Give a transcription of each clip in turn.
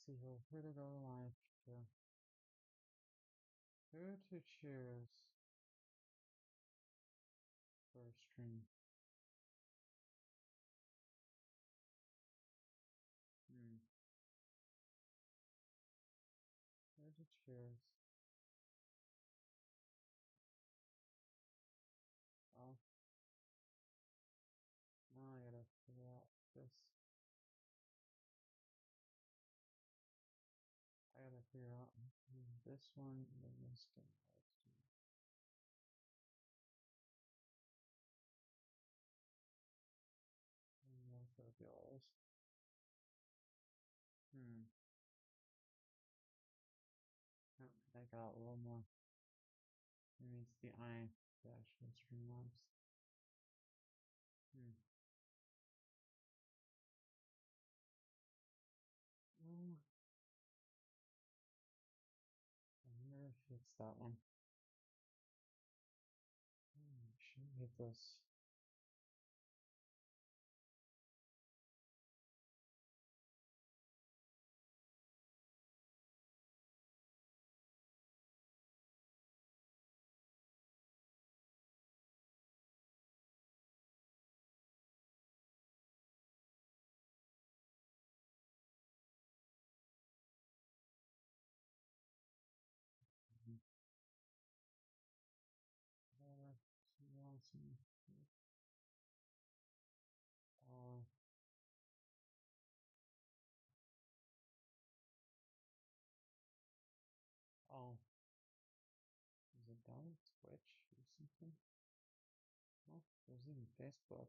see where to go live to. Who to choose for a stream? Hmm. Who to choose? Oh, now I gotta figure out this. I gotta figure out this one and then this game. And what the deal is. I got a little more. It means the eye to actually streamlabs. Oh, I wonder if it's that one. Should hit this. Awesome. Oh, oh, is it done with Twitch or something? Oh, there's even Facebook.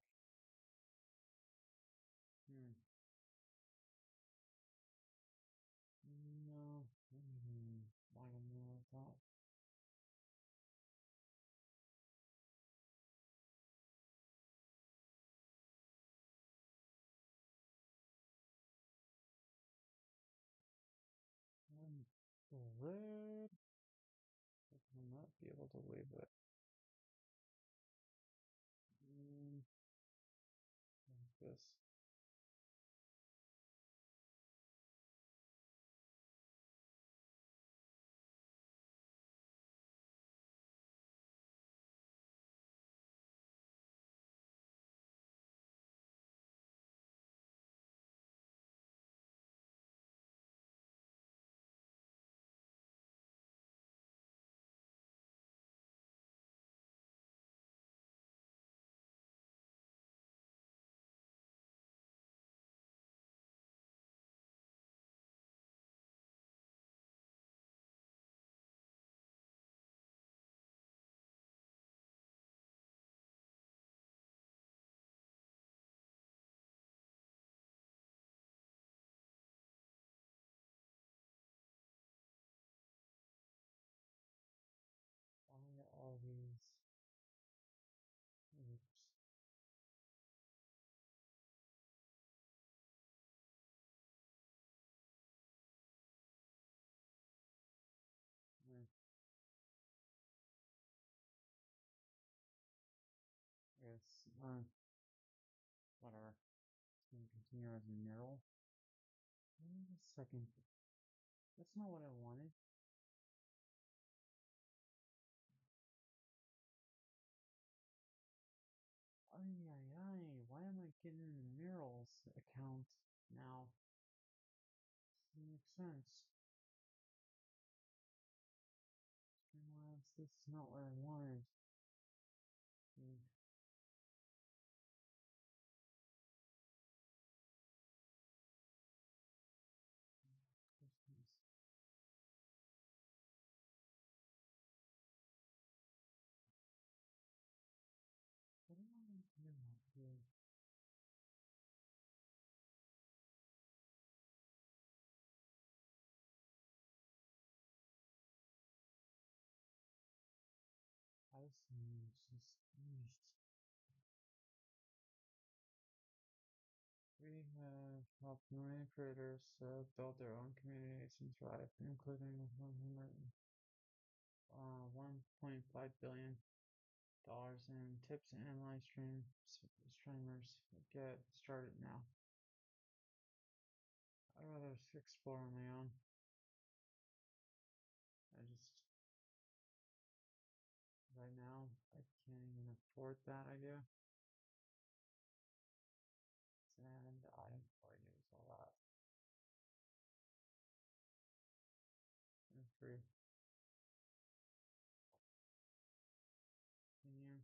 Hmm. No. I don't know that. I'm afraid I will not be able to leave it. Like this. Why all these? Oops. It's whatever. It's gonna continue as a mural. Wait a second. That's not what I wanted. Ay, ay, ay. Why am I getting the murals account now? Doesn't make sense. Streamlabs, this is not what I wanted. Christmas. What am I doing out here? I see. Just we have helped many creators build their own communities and thrive, including 1.5 billion dollars in tips and live streamers. Get started now. I'd rather explore on my own. I just right now I can't even afford that idea. And I am going to use all that. And free. Continue.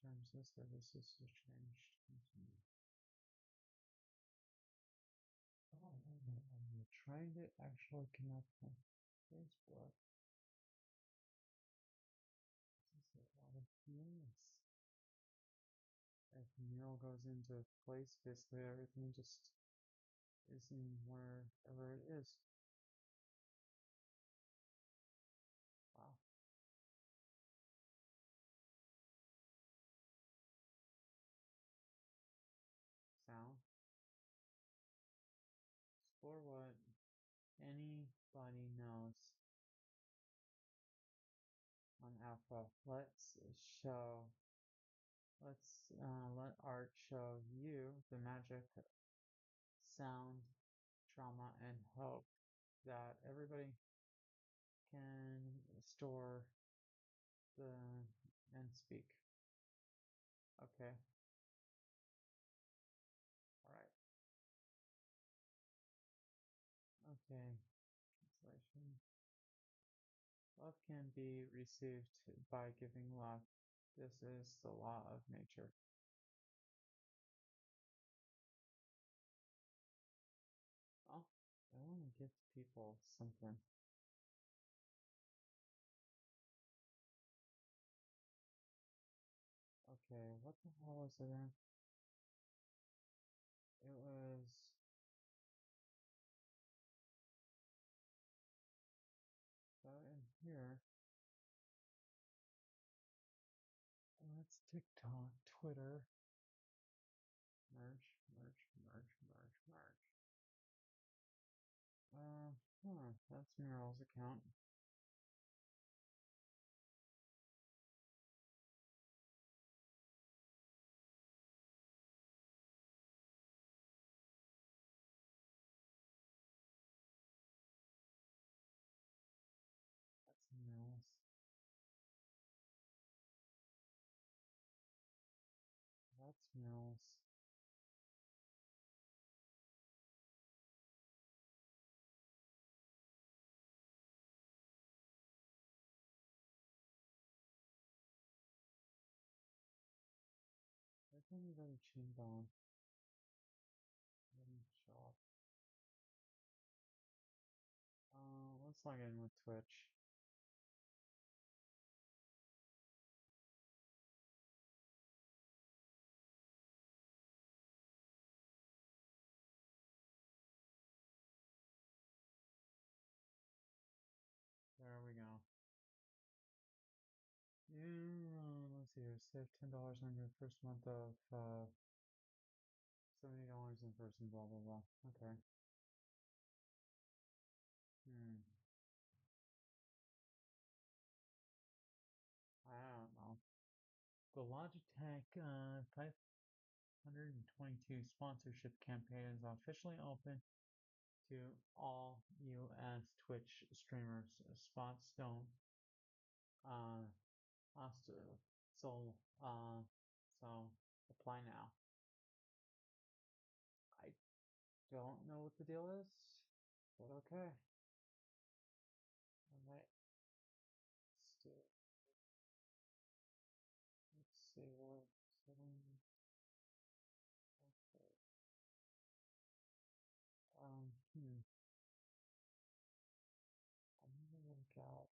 Terms of services have changed. Continue. Oh, I'm trying to actually connect my Facebook. This is a lot of noise. If Mural goes into place, basically everything just is in wherever it is. Wow. Sound. Explore what anybody knows on Alpha. Let art show you the magic, sound, trauma, and hope that everybody can store the and speak. Okay. All right. Okay. Translation. Love can be received by giving love. This is the law of nature. Oh, I want to give people something. Okay, what the hell was it in? It was in here. That's TikTok, Twitter. Merge, merge, merge, merge, merge. That's Mural's account. That's Mural's. That's Mural's. There's anybody tuned on. Didn't show up. Let's log in with Twitch. There we go. Let's see here. Save $10 on your first month of $70 in person. Blah blah blah. Okay. I don't know. The Logitech 522 sponsorship campaign is officially open to all US Twitch streamers. Spots don't uh so so apply now. I don't know what the deal is, but okay. All right. Still, let's see what setting. Okay. Um. Hmm. I'm gonna look out.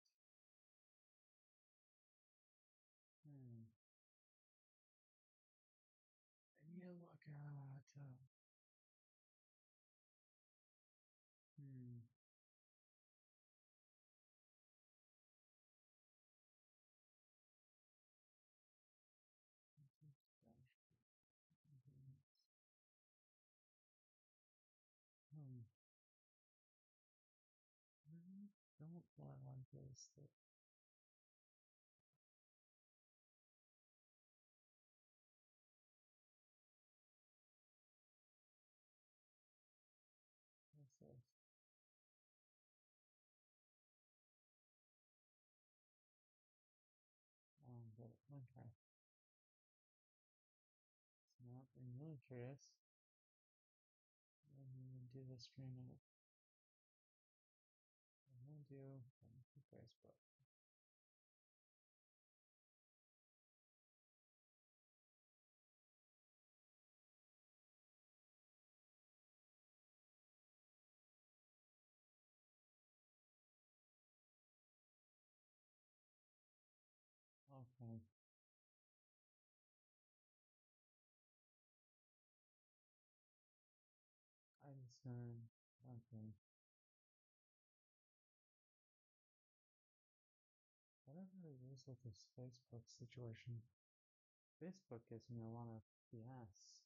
Hmm. I need to look at. Hmm. Hmm. I don't want this. Okay. So now I'm really curious. I'm gonna do the streaming. I'm gonna do Facebook. Okay. I understand. Okay. Whatever it is with this Facebook situation, Facebook gives me a lot of BS.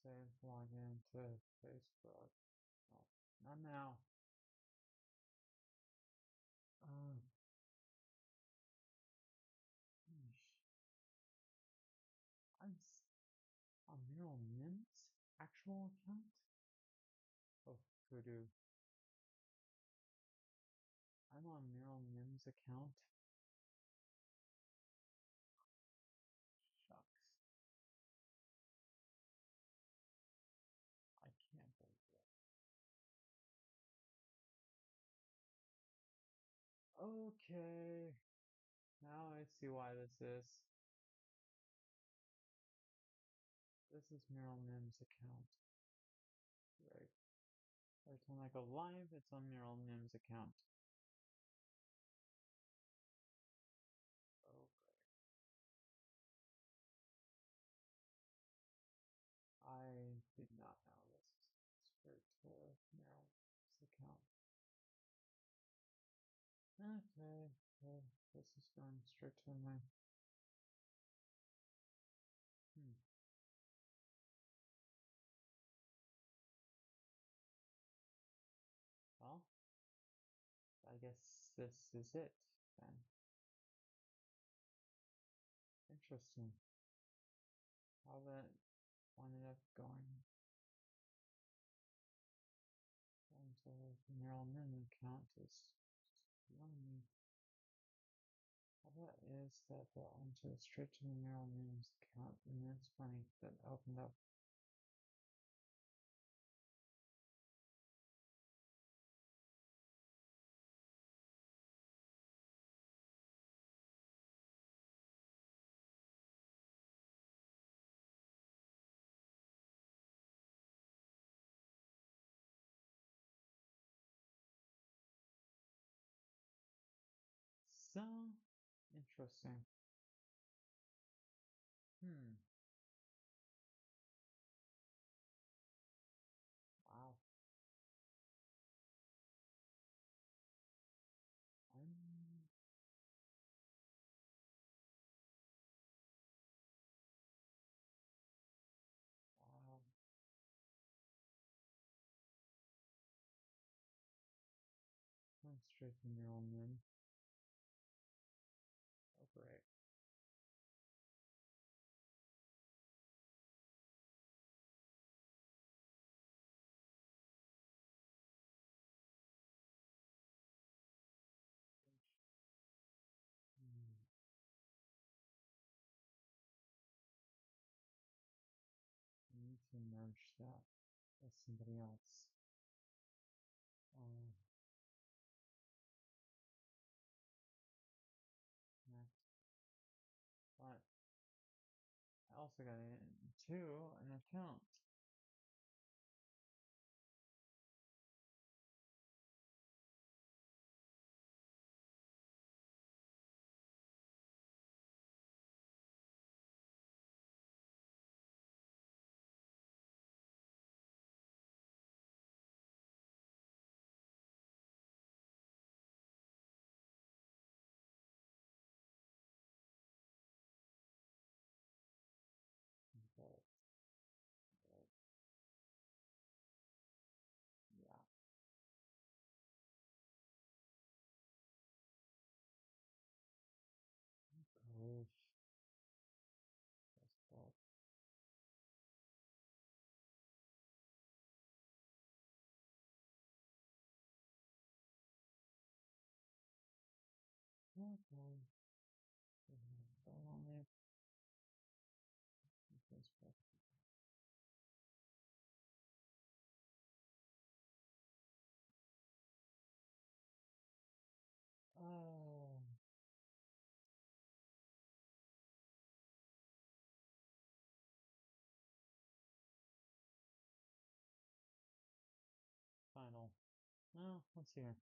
Save login to Facebook. Oh, not now. Uh, I'm on Neural Mim's actual account? Oh, Voodoo. I'm on Neural Mim's account. Shucks. I can't believe it. Okay. Now I see why this is. This is Neural Mim's account. Right. Every time I go live, it's on Neural Mim's account. Oh, I did not know this was straight to Meryl's account. Okay, well, this is going straight to my. Hmm. Well, I guess this is it then. Interesting. How that ended up going to the Neural Min account is just beyond me. How that is that went to straight to the Neural Min's account, and that's funny that opened up. So interesting. Hmm. Wow. I'm wow. Went straight to Neural Min. Oh great. Hmm. I need to merge that with somebody else. Oh, connect. But I also got into an account. But Okay. Don't only Facebook. Oh, final. No, let's see here.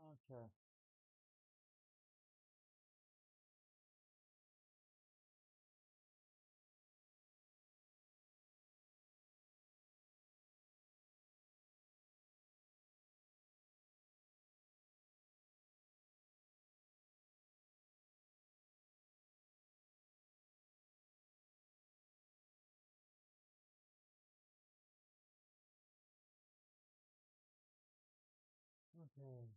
Okay. Okay.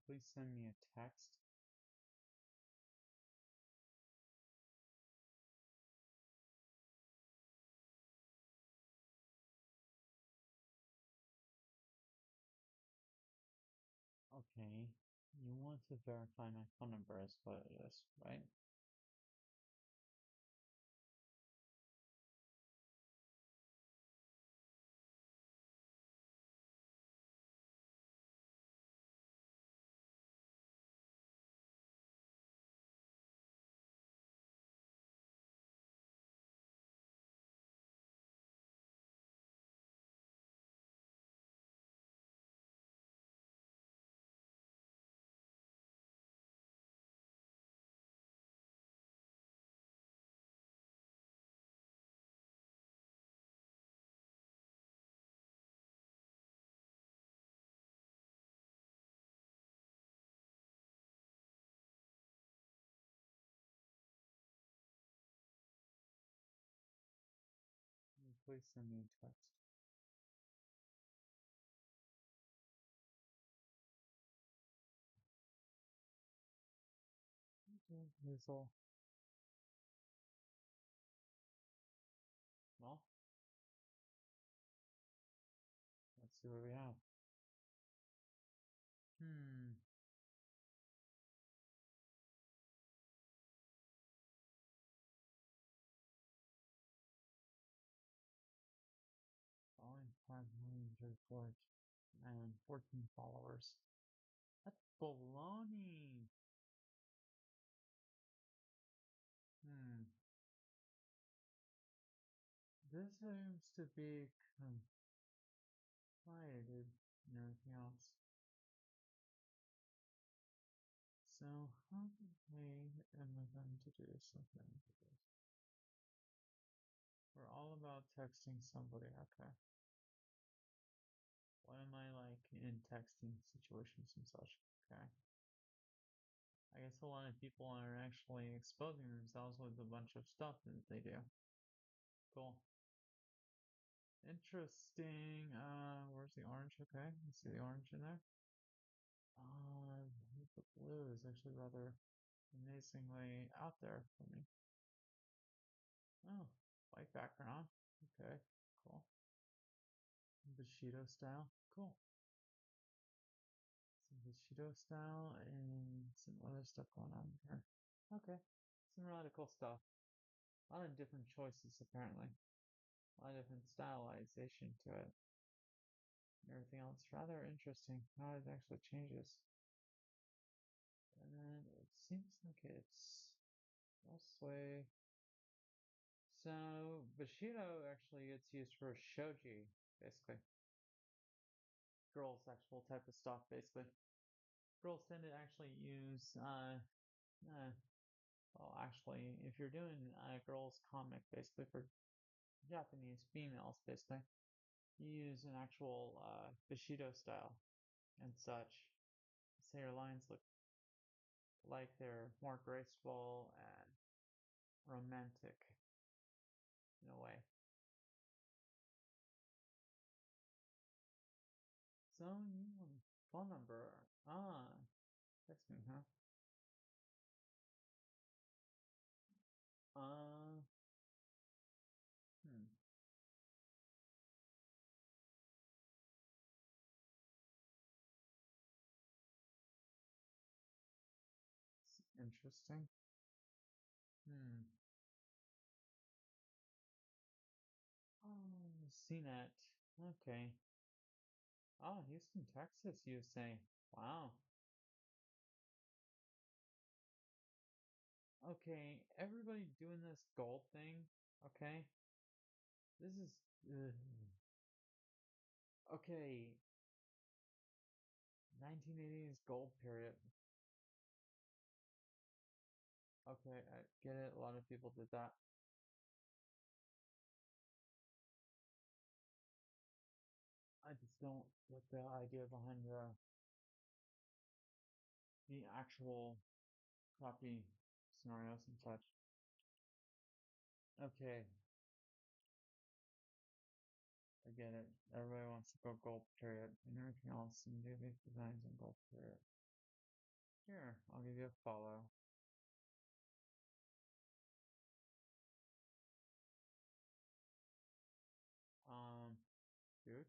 Please send me a text. Okay. You want to verify my phone number is what it is, right? Please send me a text. Okay, Hazel. Well, let's see what we have. Following 5 million report and 14 followers. That's baloney. Hmm. This seems to be confided and everything else. So how am I going to do something with this? We're all about texting somebody, okay? What am I like in texting situations and such? Okay. I guess a lot of people are actually exposing themselves with a bunch of stuff that they do. Cool. Interesting. Where's the orange? Okay, you see the orange in there? The blue is actually rather amazingly out there for me. Oh, white background. Okay, cool. Bushido style. Cool. Some Bushido style and some other stuff going on here. Okay. Some really cool stuff. A lot of different choices apparently. A lot of different stylization to it. And everything else. Rather interesting how it actually changes. And then it seems like it's mostly. So Bushido actually gets used for shoji, basically. Girls sexual type of stuff, basically. Girls tend to actually use well, actually, if you're doing a girls comic, basically for Japanese females, basically, you use an actual Bushido style and such. So your lines look like they're more graceful and romantic in a way. So you want phone number? Text me, huh? Uh, hmm. Interesting. Hmm. Oh, CNET. Okay. Oh, Houston, Texas, you say. Wow. Okay, everybody doing this gold thing. Okay. This is. Okay. 1980s gold period. Okay, I get it. A lot of people did that. I just don't get the idea behind the actual copy scenarios and such. Okay, I get it. Everybody wants to go gold period and everything else and do these designs in gold period. Here, I'll give you a follow. Um, Boot,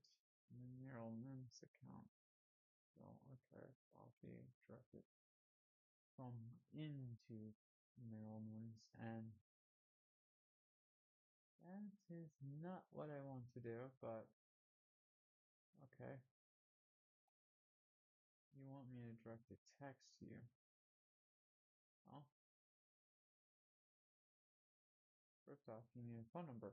Mineral Moons account. So, okay, I'll be directed from into Mineral Moons, and that is not what I want to do, but okay. You want me to direct a text to you? Oh, first off, you need a phone number.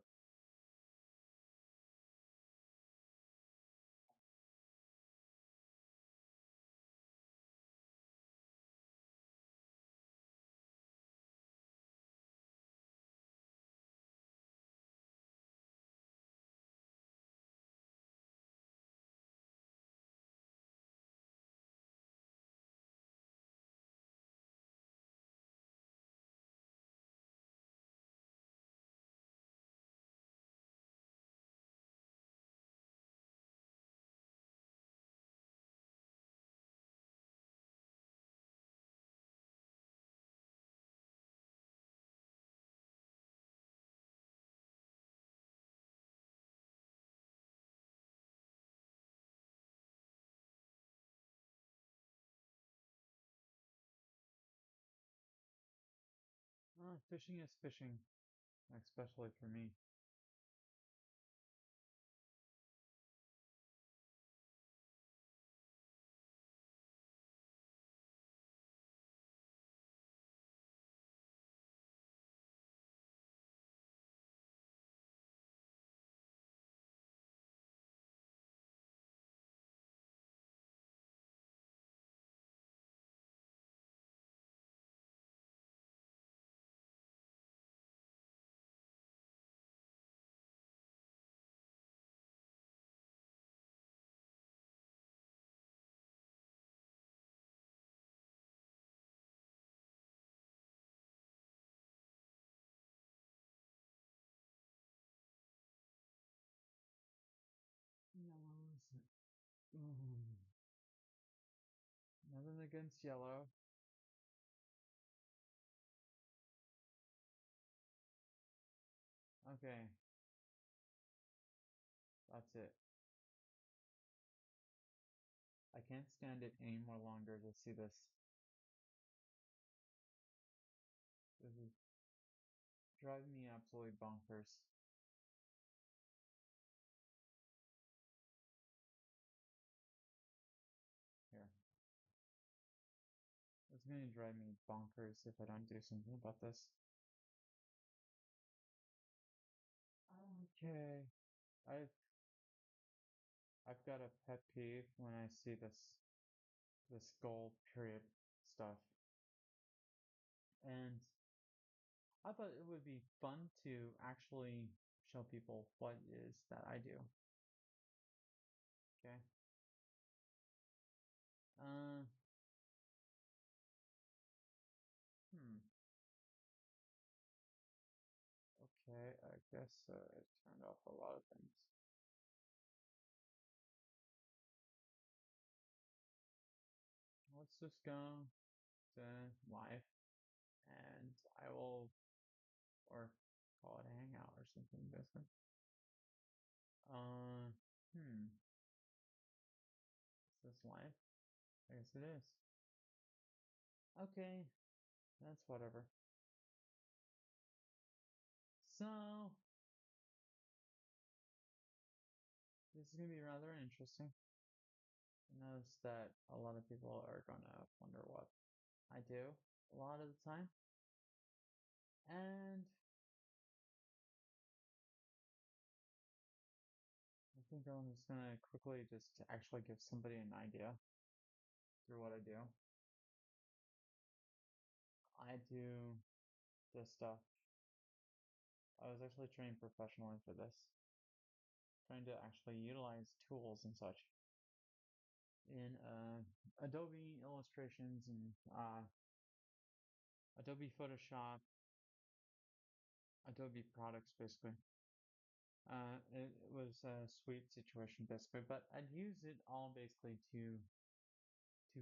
Fishing is fishing, especially for me. No, mm, nothing against yellow. Okay, that's it. I can't stand it any more longer to see this. This is driving me absolutely bonkers. Here. It's gonna drive me bonkers if I don't do something about this. Okay. I've I've got a pet peeve when I see this gold period stuff. And I thought it would be fun to actually show people what it is that I do. Okay. Uh, hmm. Okay, I guess it turned off a lot of things. Let's just go to live and I will, or call it a hangout or something different. Uh, hmm. Is this live? I guess it is. Okay, that's whatever. So, this is gonna be rather interesting. I notice that a lot of people are gonna wonder what I do a lot of the time. And I think I'm just gonna quickly just actually give somebody an idea through what I do. I do this stuff. I was actually trained professionally for this, trying to actually utilize tools and such in Adobe illustrations and Adobe Photoshop, Adobe products basically. It was a sweet situation basically, but I'd use it all basically to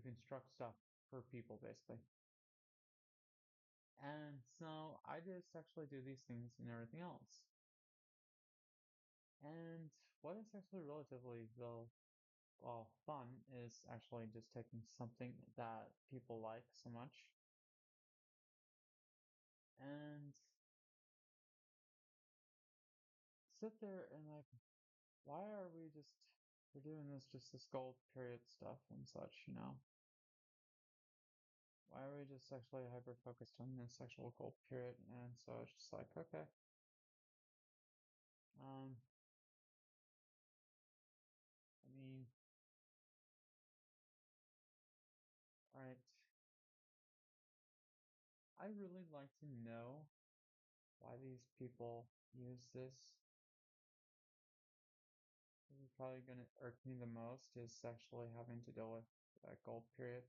construct stuff for people basically. And so I just actually do these things and everything else. And what is actually relatively well fun is actually just taking something that people like so much and sit there and like, why are we're doing this gold period stuff and such, you know? Why are we just actually hyper focused on this actual gold period? And so it's just like, okay, um, I mean, all right, I really like to know why these people use this. This is probably going to irk me the most is actually having to deal with that gold period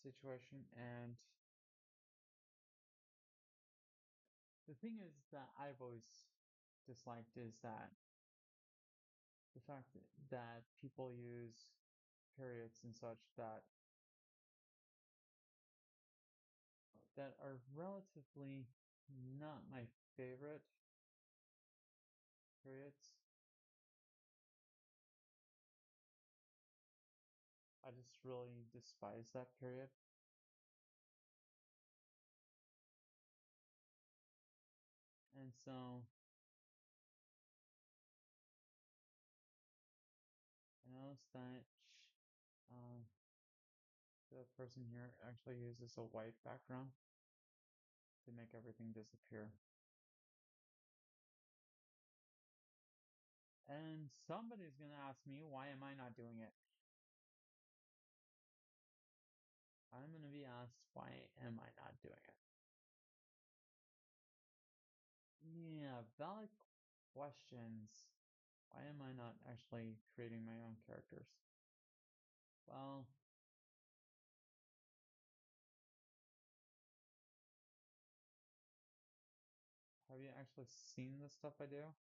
situation. And the thing is that I've always disliked is that the fact that people use periods and such that are relatively not my favorite periods. I just really despise that period. So I noticed that um, the person here actually uses a white background to make everything disappear. And somebody's gonna ask me, why am I not doing it? I'm gonna be asked, why am I not doing it? Yeah, valid questions. Why am I not actually creating my own characters? Well, have you actually seen the stuff I do?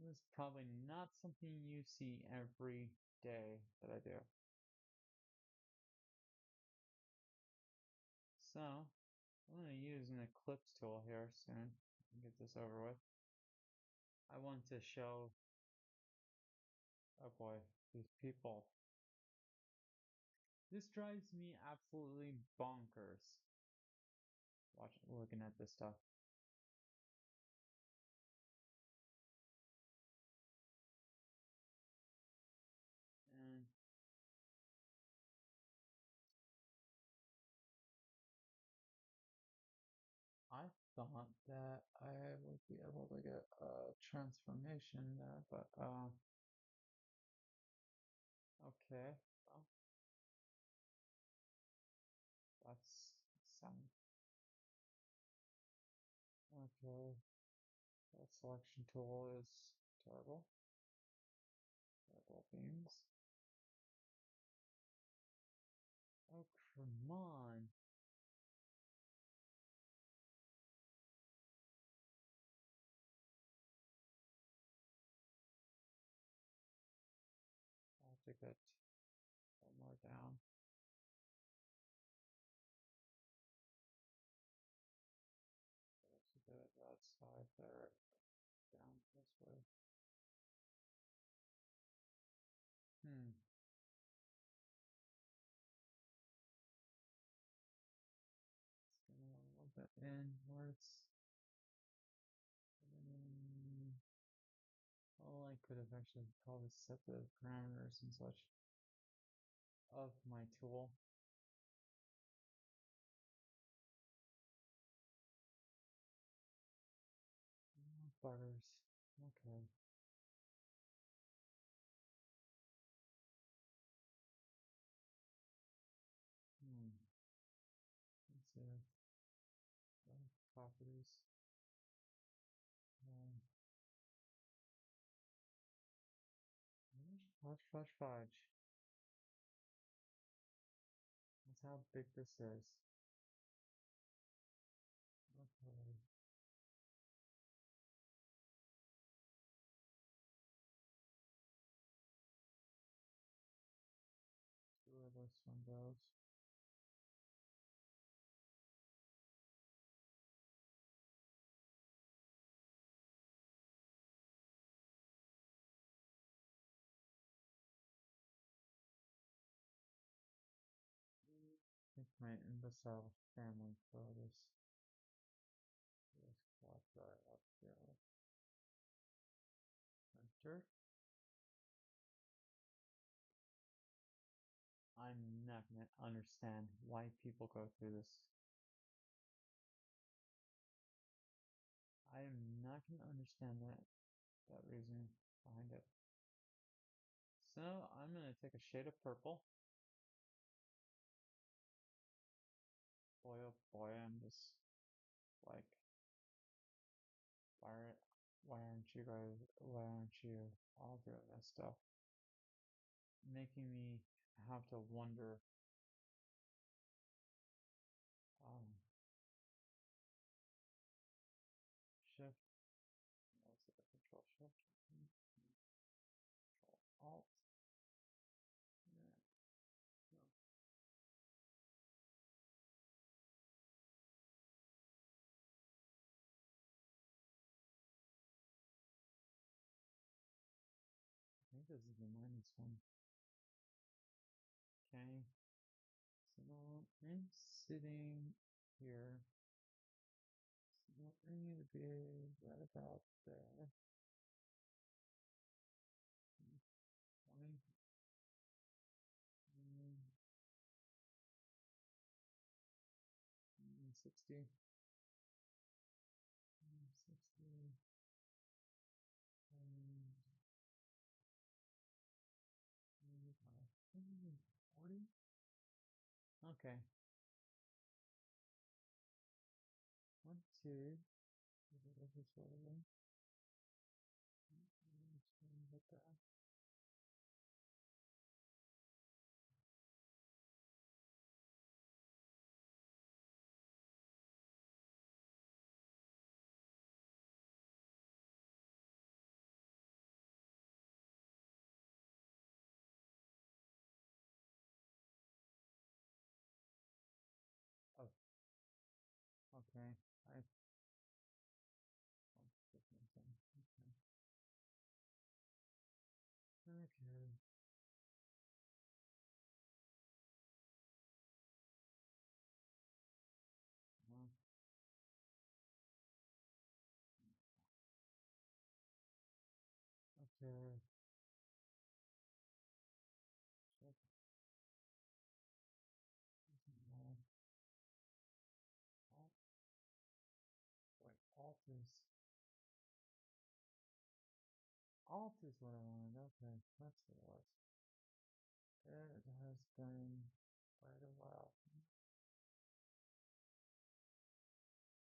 This is probably not something you see every day that I do. So, I'm going to use an eclipse tool here soon and get this over with. I want to show, oh boy, these people. This drives me absolutely bonkers. Looking at this stuff. And I thought that I would be able to get a transformation there, but okay. Well, that's some okay. That selection tool is terrible. Terrible beams. Oh, come on. I have to get one more down. Let's get it that side there. Down this way. Hmm. Let's get a little bit inwards. Oh, I could have actually probably set the parameters and such of my tool. Oh, buggers. Okay. Hmm. Let's see. Properties. Um, fudge, fudge, fudge. That's how big this is. Okay. See where this one goes. I think my imbecile family for this clock right up there. Enter. I'm not gonna understand why people go through this. I am not gonna understand that reason behind it. So I'm gonna take a shade of purple. Boy oh boy, I'm just like, why why aren't you all doing this stuff? Making me have to wonder, um, shift, what's it, control shift, control alt, yeah, no. I think this is the minus one. Okay, so I'm sitting here, I need to be right about there. 20, 60, 60, and 40. Okay. 1, 2. This way. Hit that. Oh, okay. I different thing. Okay. Okay. Well, okay. Check. No. Alt. Wait, Alt is what I wanted. Okay, that's what it was. It has been quite a while.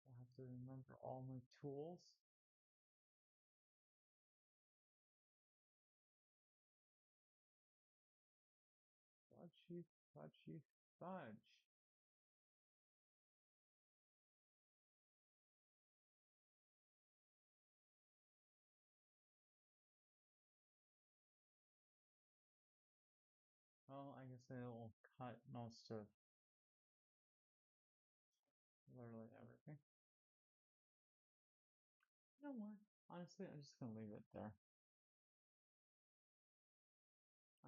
I have to remember all my tools. Fudgy, fudgy, fudge. Well, I guess it'll cut most of literally everything. You know what? Honestly, I'm just gonna leave it there.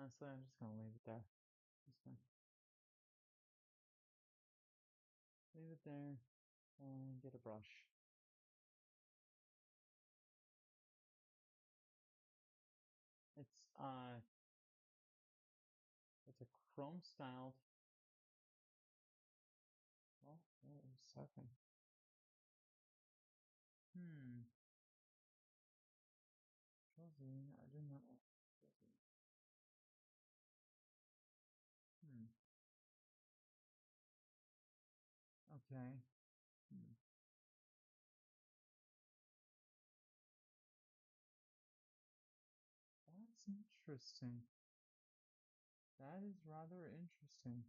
Honestly, I'm just gonna leave it there. Just gonna leave it there and get a brush. It's uh, it's a chrome styled. Oh, wait a second. Hmm. Josie, I do not. Josie. Hmm. Okay. Hmm. That's interesting. That is rather interesting.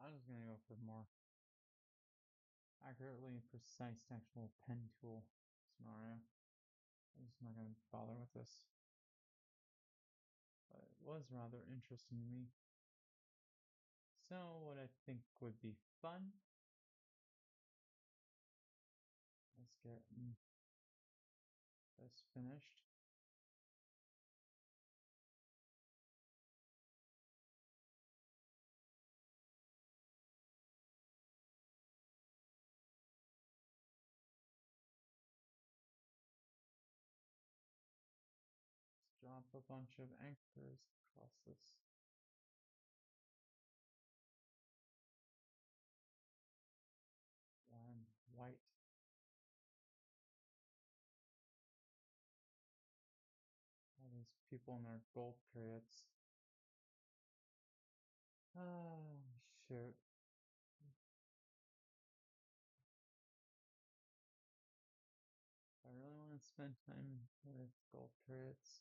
I'm just gonna go for more accurately precise actual pen tool scenario. I'm just not gonna bother with this. But it was rather interesting to me. So what I think would be fun, let's get this finished. Let's drop a bunch of anchors across this one white. All these people in their gold periods. Oh, shoot. I really want to spend time with gold periods.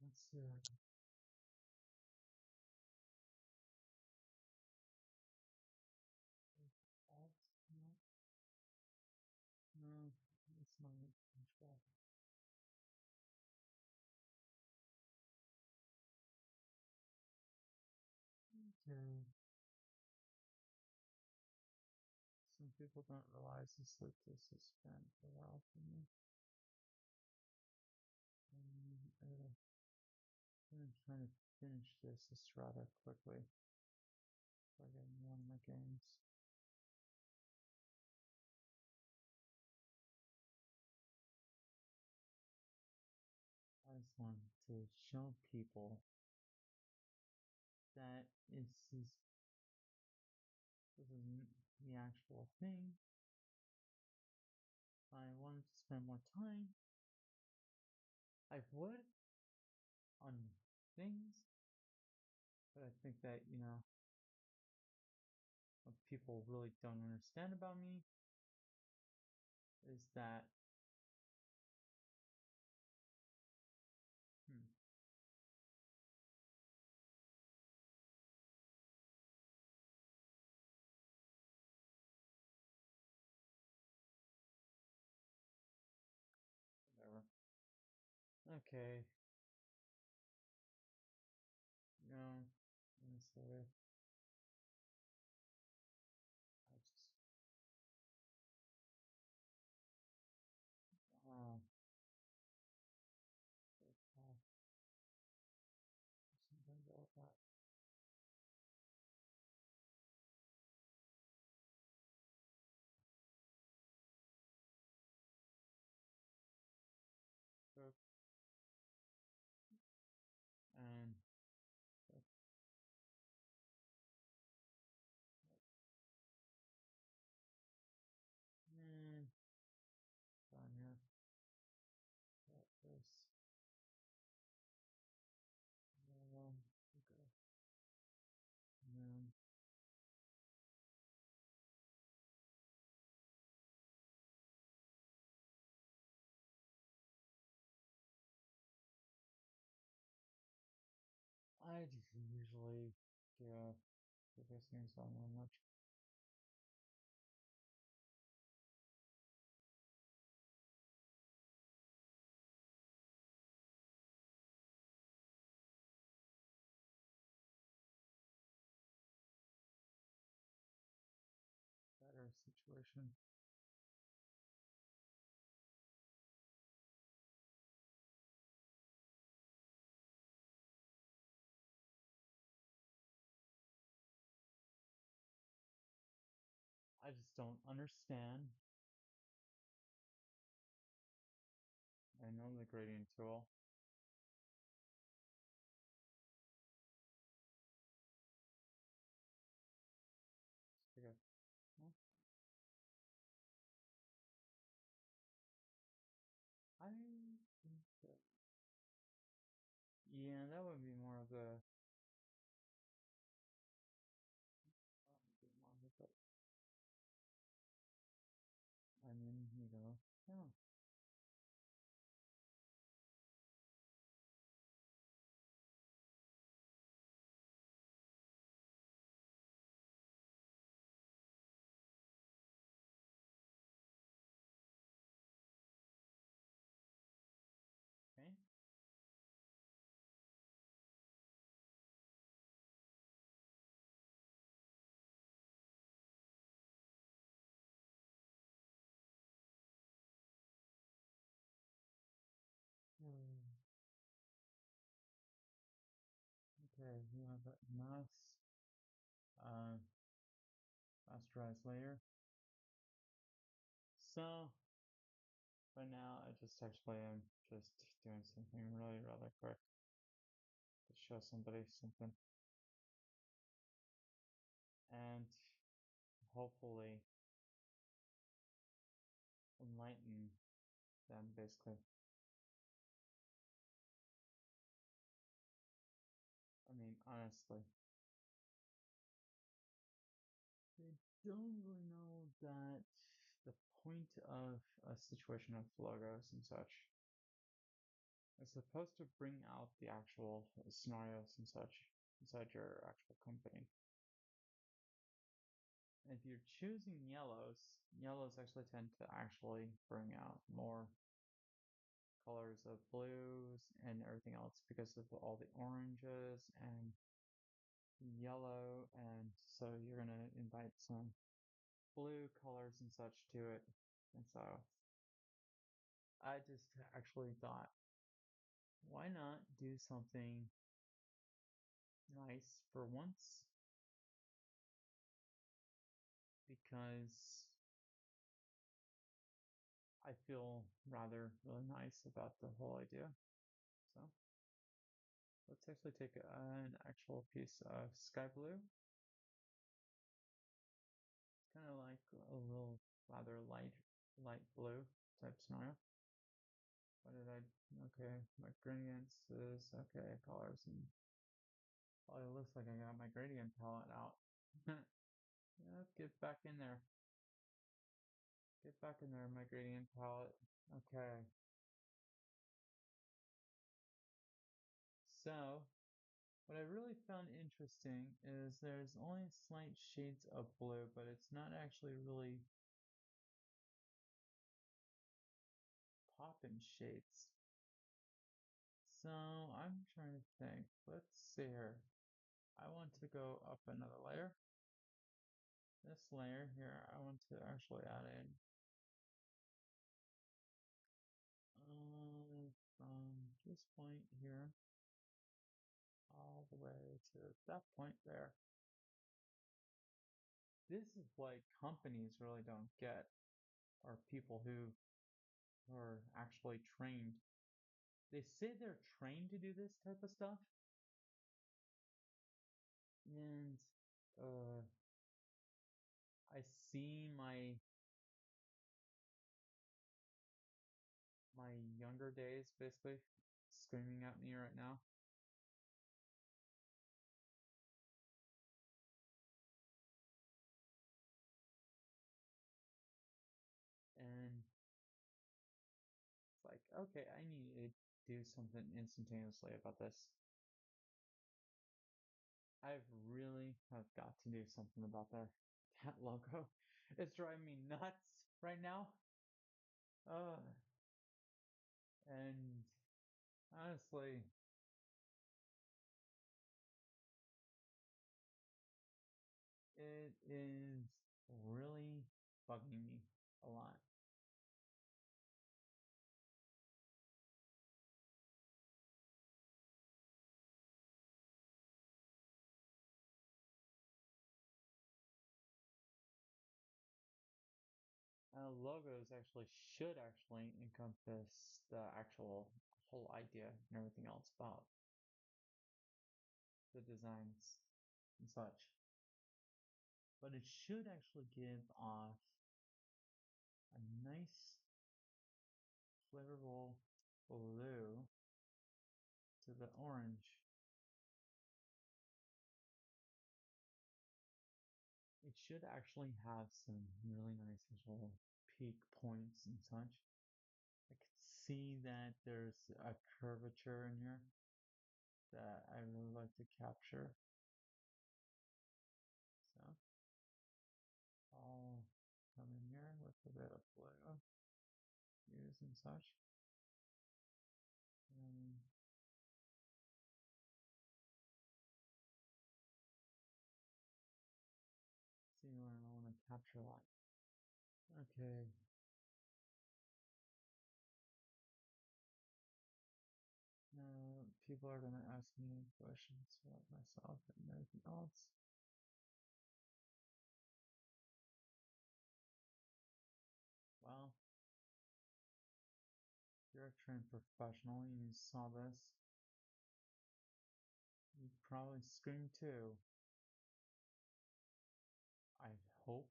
Let's see. It's not control. Okay. Some people don't realize the sleep this is spent for a while for me. I'm trying to finish this rather quickly. Before getting one of my games. I just want to show people that this is the actual thing. If I wanted to spend more time, I would on things, but I think that, what people really don't understand about me is that, hmm, whatever. Okay, no, honestly, I just, oh, oh, something about that. So, and, man, down here, got this, okay, and then, I just usually get focus things on how much. Better situation. I just don't understand. I know the gradient tool. Okay. Well, I think that, yeah, that would be more of a manga, but I mean, yeah. Okay. Hmm. Okay, we have a uh, masterized layer. So, for now, I just actually am just doing something really rather quick to show somebody something and hopefully enlighten them basically. I mean, honestly, they don't really know that the point of a situation of logos and such is supposed to bring out the actual scenarios and such inside your actual company. If you're choosing yellows actually tend to actually bring out more colors of blues and everything else because of all the oranges and yellow, and so you're gonna invite some blue colors and such to it. And so I just actually thought, why not do something nice for once? Because I feel rather really nice about the whole idea. So let's actually take an actual piece of sky blue. It's kind of like a little rather light blue type scenario. What did I, okay, my gradients is, okay, colors, and oh, it looks like I got my gradient palette out. Yeah, get back in there. Get back in there, my gradient palette. Okay. So, what I really found interesting is there's only slight shades of blue, but it's not actually really popping shades. So, I'm trying to think. Let's see here. I want to go up another layer. This layer here, I want to actually add in from this point here all the way to that point there. This is what companies really don't get, or people who are actually trained. They say they're trained to do this type of stuff, and uh, I see my younger days basically screaming at me right now. And it's like, okay, I need to do something instantaneously about this. I really have got to do something about that logo. It's driving me nuts right now. Uh, and honestly, it is really bugging me a lot. Logos actually should actually encompass the actual whole idea and everything else about the designs and such. But it should actually give off a nice flavorful blue to the orange. It should actually have some really nice little peak points and such. I could see that there's a curvature in here that I really like to capture. So I'll come in here with a bit of blue, hues and such. And see where I want to capture that. Okay. Now people are gonna ask me questions about myself and everything else. Well, you're a trained professional and you saw this. You probably screamed too. I hope.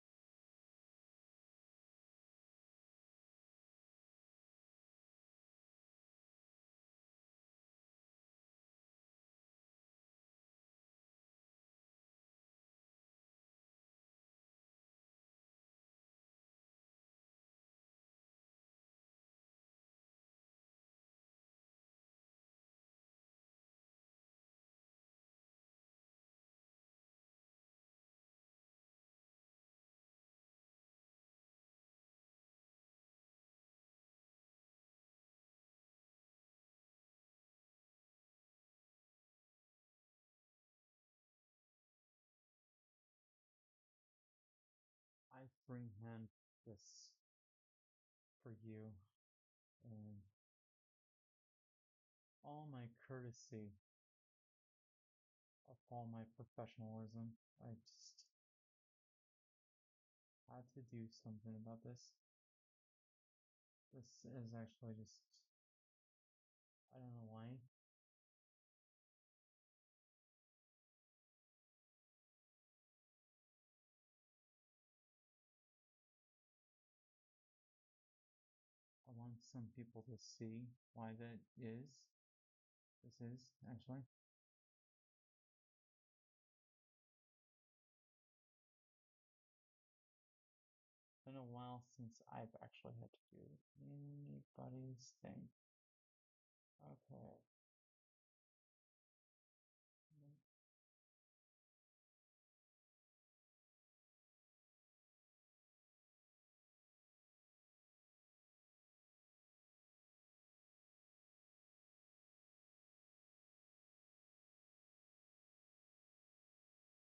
freehand this for you and all my courtesy of all my professionalism. I just had to do something about this. This is actually just, I don't know why. I want some people to see why that is. This is actually. Been a while since I've actually had to do anybody's thing. Okay.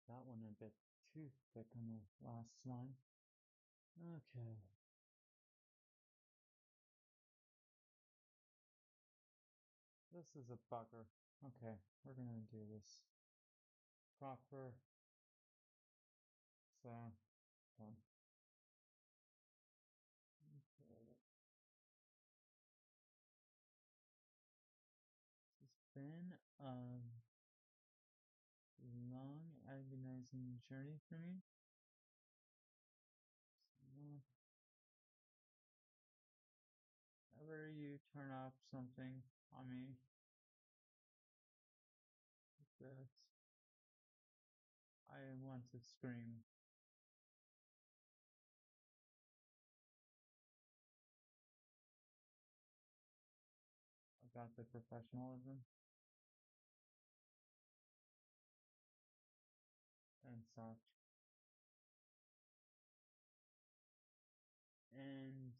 That one a bit too thick on the last line. Okay. This is a bugger. Okay, we're gonna do this proper. So, done. Okay. It's been a long, agonizing journey for me. So, whenever you turn up something on me, that I want to scream. About the professionalism and such. And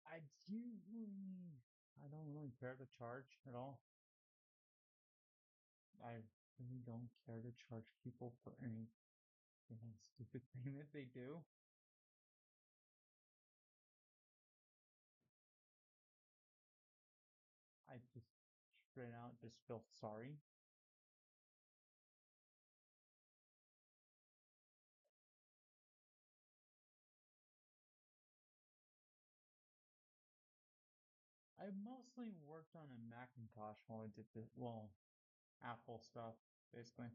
I usually, I don't really care to charge at all. I really don't care to charge people for any stupid thing that they do. I just straight out just feel sorry. I mostly worked on a Macintosh while I did the, well, Apple stuff, basically.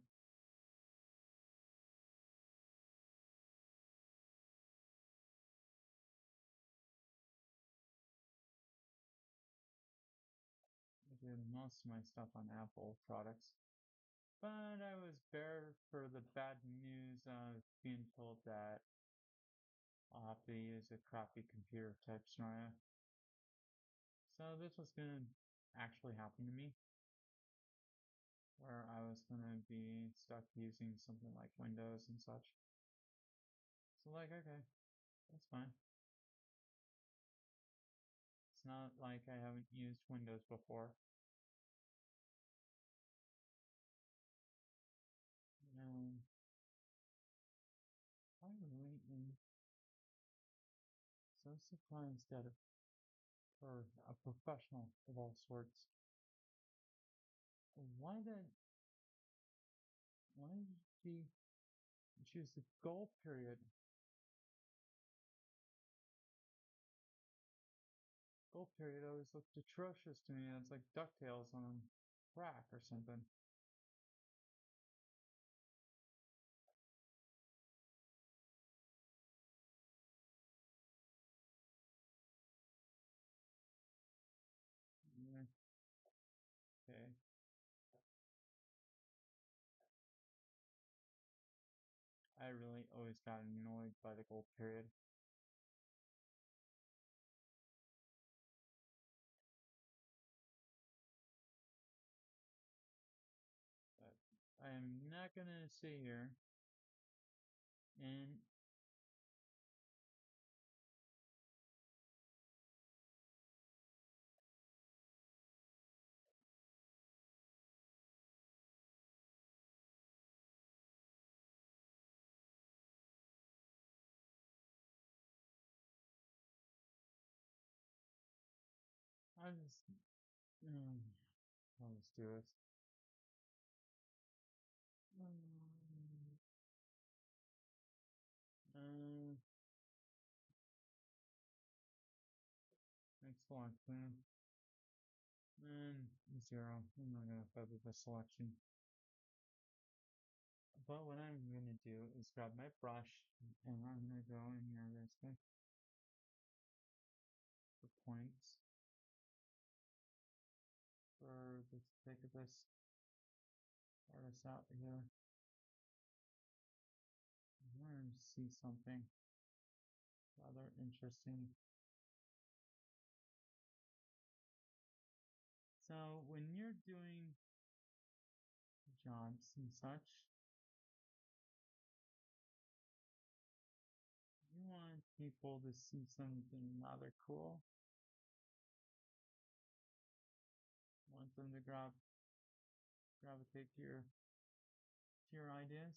I did most of my stuff on Apple products. But I was bare for the bad news of being told that I'll have to use a crappy computer type scenario. So this was gonna actually happen to me, where I was gonna be stuck using something like Windows and such. So like, okay, that's fine. It's not like I haven't used Windows before. Um, I really am so surprised that for a professional of all sorts, why did why did she choose the goal period? Goal period always looked atrocious to me. It's like DuckTales on crack or something. Yeah, okay. I really always got annoyed by the goal period. But I'm not gonna sit here and I just, mm, I'll just do it. Mm, uh, excellent. And 0. I'm not gonna feather the selection. But what I'm gonna do is grab my brush and I'm gonna go in here this way for points for the sake of this artist out here. I want to see something rather interesting. So when you're doing jobs and such, you want people to see something rather cool. You want them to gravitate to your ideas.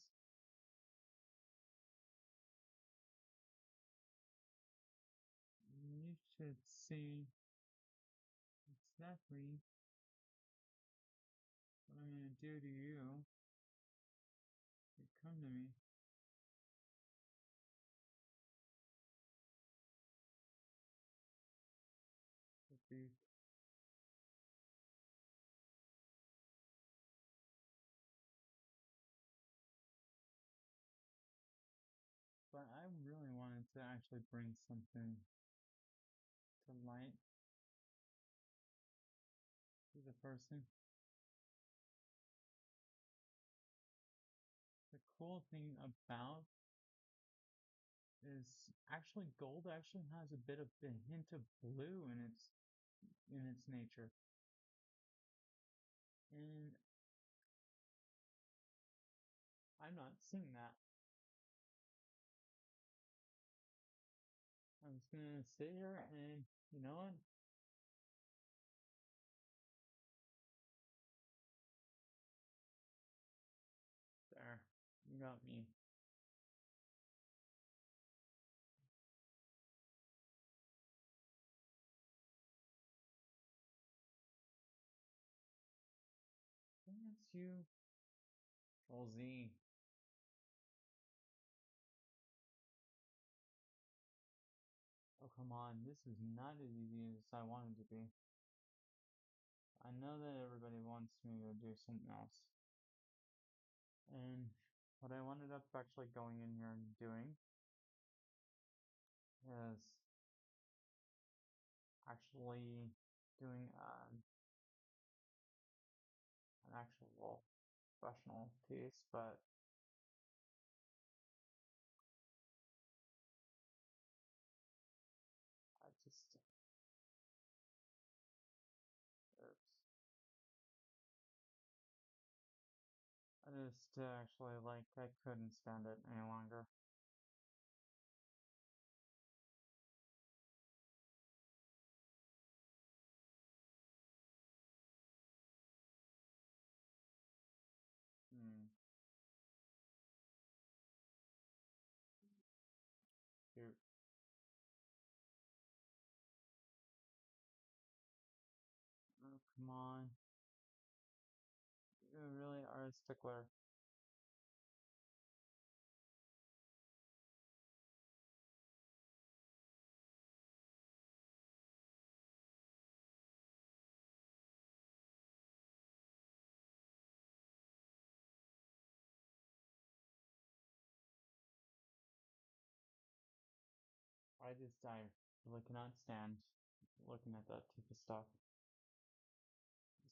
You should see exactly what I'm gonna do to you. You come to me. With the, but I really wanted to actually bring something to light to the person. The cool thing about is actually gold actually has a bit of a hint of blue in its nature. And I'm not seeing that. I'm just gonna sit here and you know what? There. You got me. I think that's you. Control Z. Oh come on, this is not as easy as I wanted to be. I know that everybody wants me to do something else. And what I ended up actually going in here and doing is actually doing an actual professional piece, but I just, oops. I just actually like, I couldn't stand it any longer. Hmm, shoot. Oh, come on. You really are a stickler. I really cannot stand looking at that type of stuff.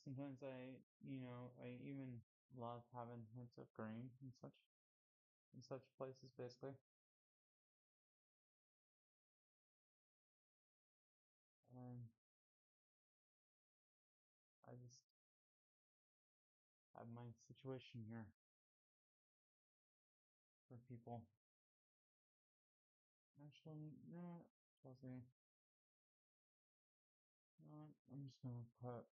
Sometimes I even love having hints of green in such places, basically. And I just have my situation here for people. Actually, no, Chelsea, no, I'm just gonna put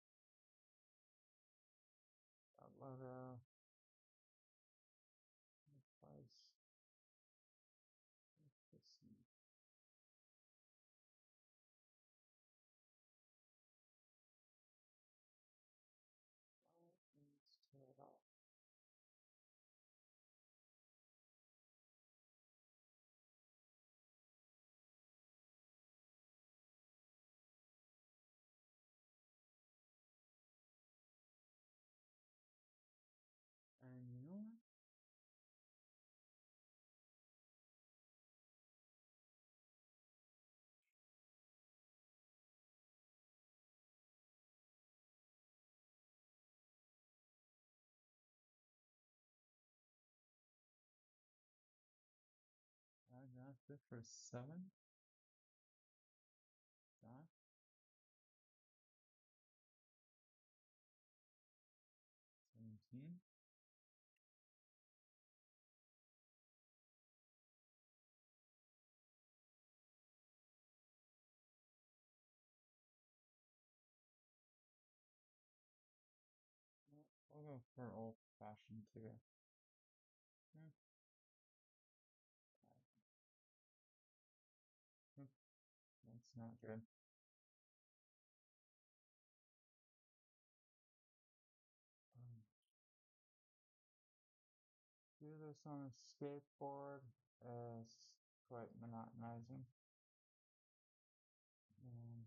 that logo, price, this, That's it for 7. Dot 17. We'll go for old fashioned too. Hmm, that's not good. Um, do this on a skateboard is quite monotonizing. Um,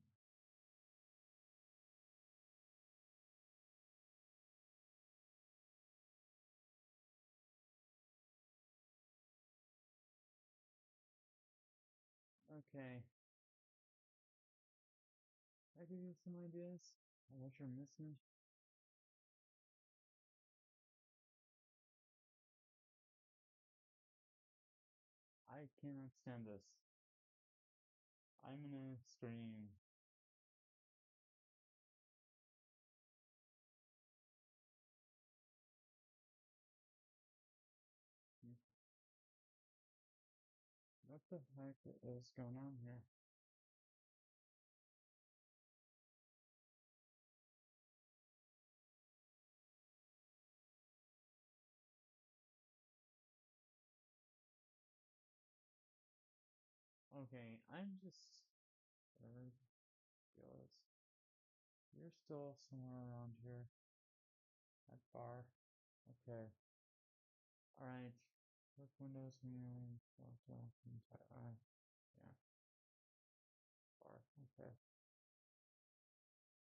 okay, I give you some ideas on what you're missing. I cannot stand this. I'm gonna scream. What the heck is going on here? Okay, I'm just ridiculous. You're still somewhere around here at bar. Okay. Alright. Click Windows and alright. Yeah, bar. Okay.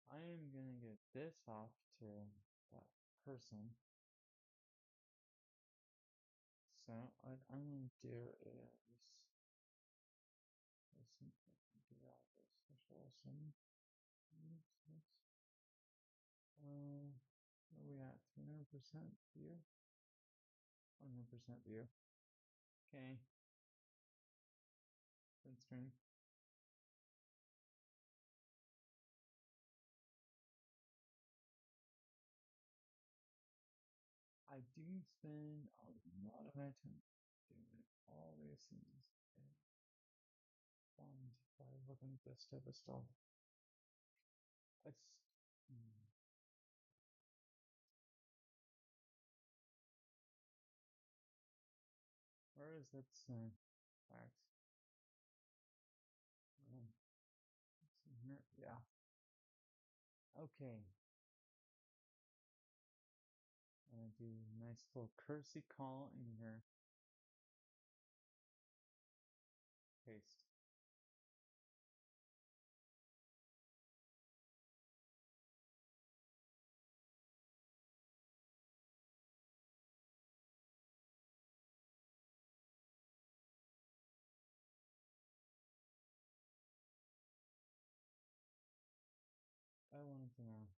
I am gonna get this off to that person. So what I'm gonna do is listen to Diablo special sim. Where are we at? 200% view? 100% view. Okay. Good stream. I do spend a lot of my time doing all these things and fun by looking at this type of stuff. It's where is it? Facts. It's in here. Yeah. Okay. I'm gonna do a nice little courtesy call in here. Paste. I wanted to know.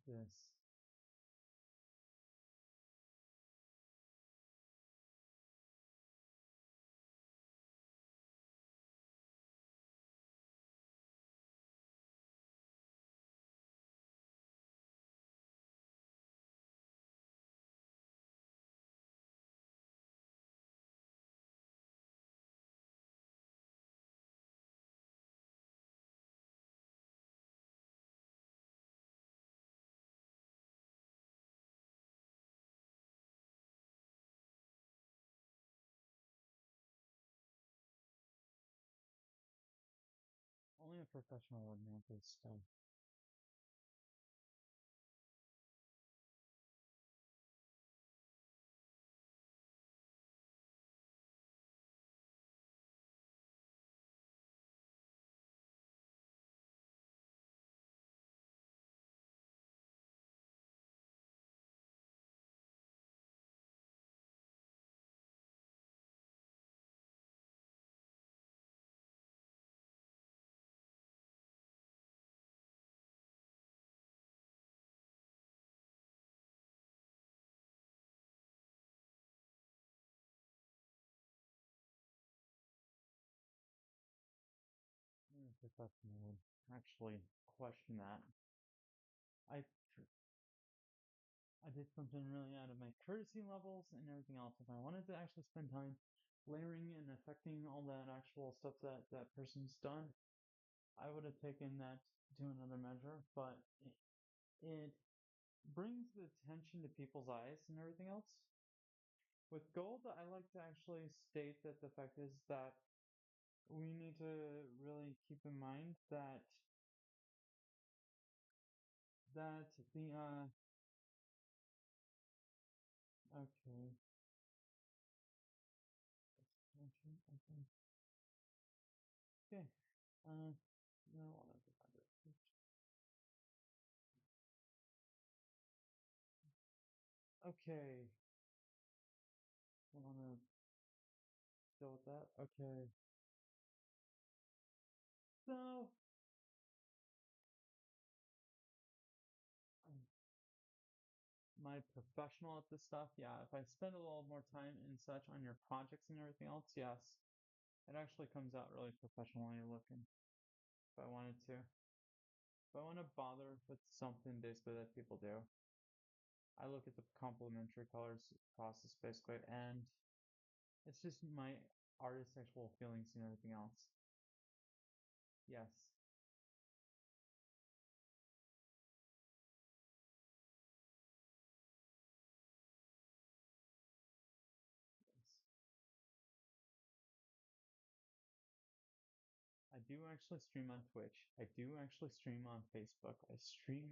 this. Only a professional would know this stuff. Only a professional would actually question that. I I did something really out of my courtesy levels and everything else. If I wanted to actually spend time layering and affecting all that actual stuff that that person's done, I would have taken that to another measure. But it brings the attention to people's eyes and everything else. With gold, I like to actually state that the fact is that we need to really keep in mind that the okay. Okay. Okay. No, I want to find it. Okay. I want to deal with that. Okay. So, um, my professional at this stuff, yeah, if I spend a little more time and such on your projects and everything else, yes, it actually comes out really professionally looking if I wanted to. If I want to bother with something basically that people do, I look at the complementary colors process basically, and it's just my artist's actual feelings and everything else. Yes. Yes. I do actually stream on Twitch. I do actually stream on Facebook. I stream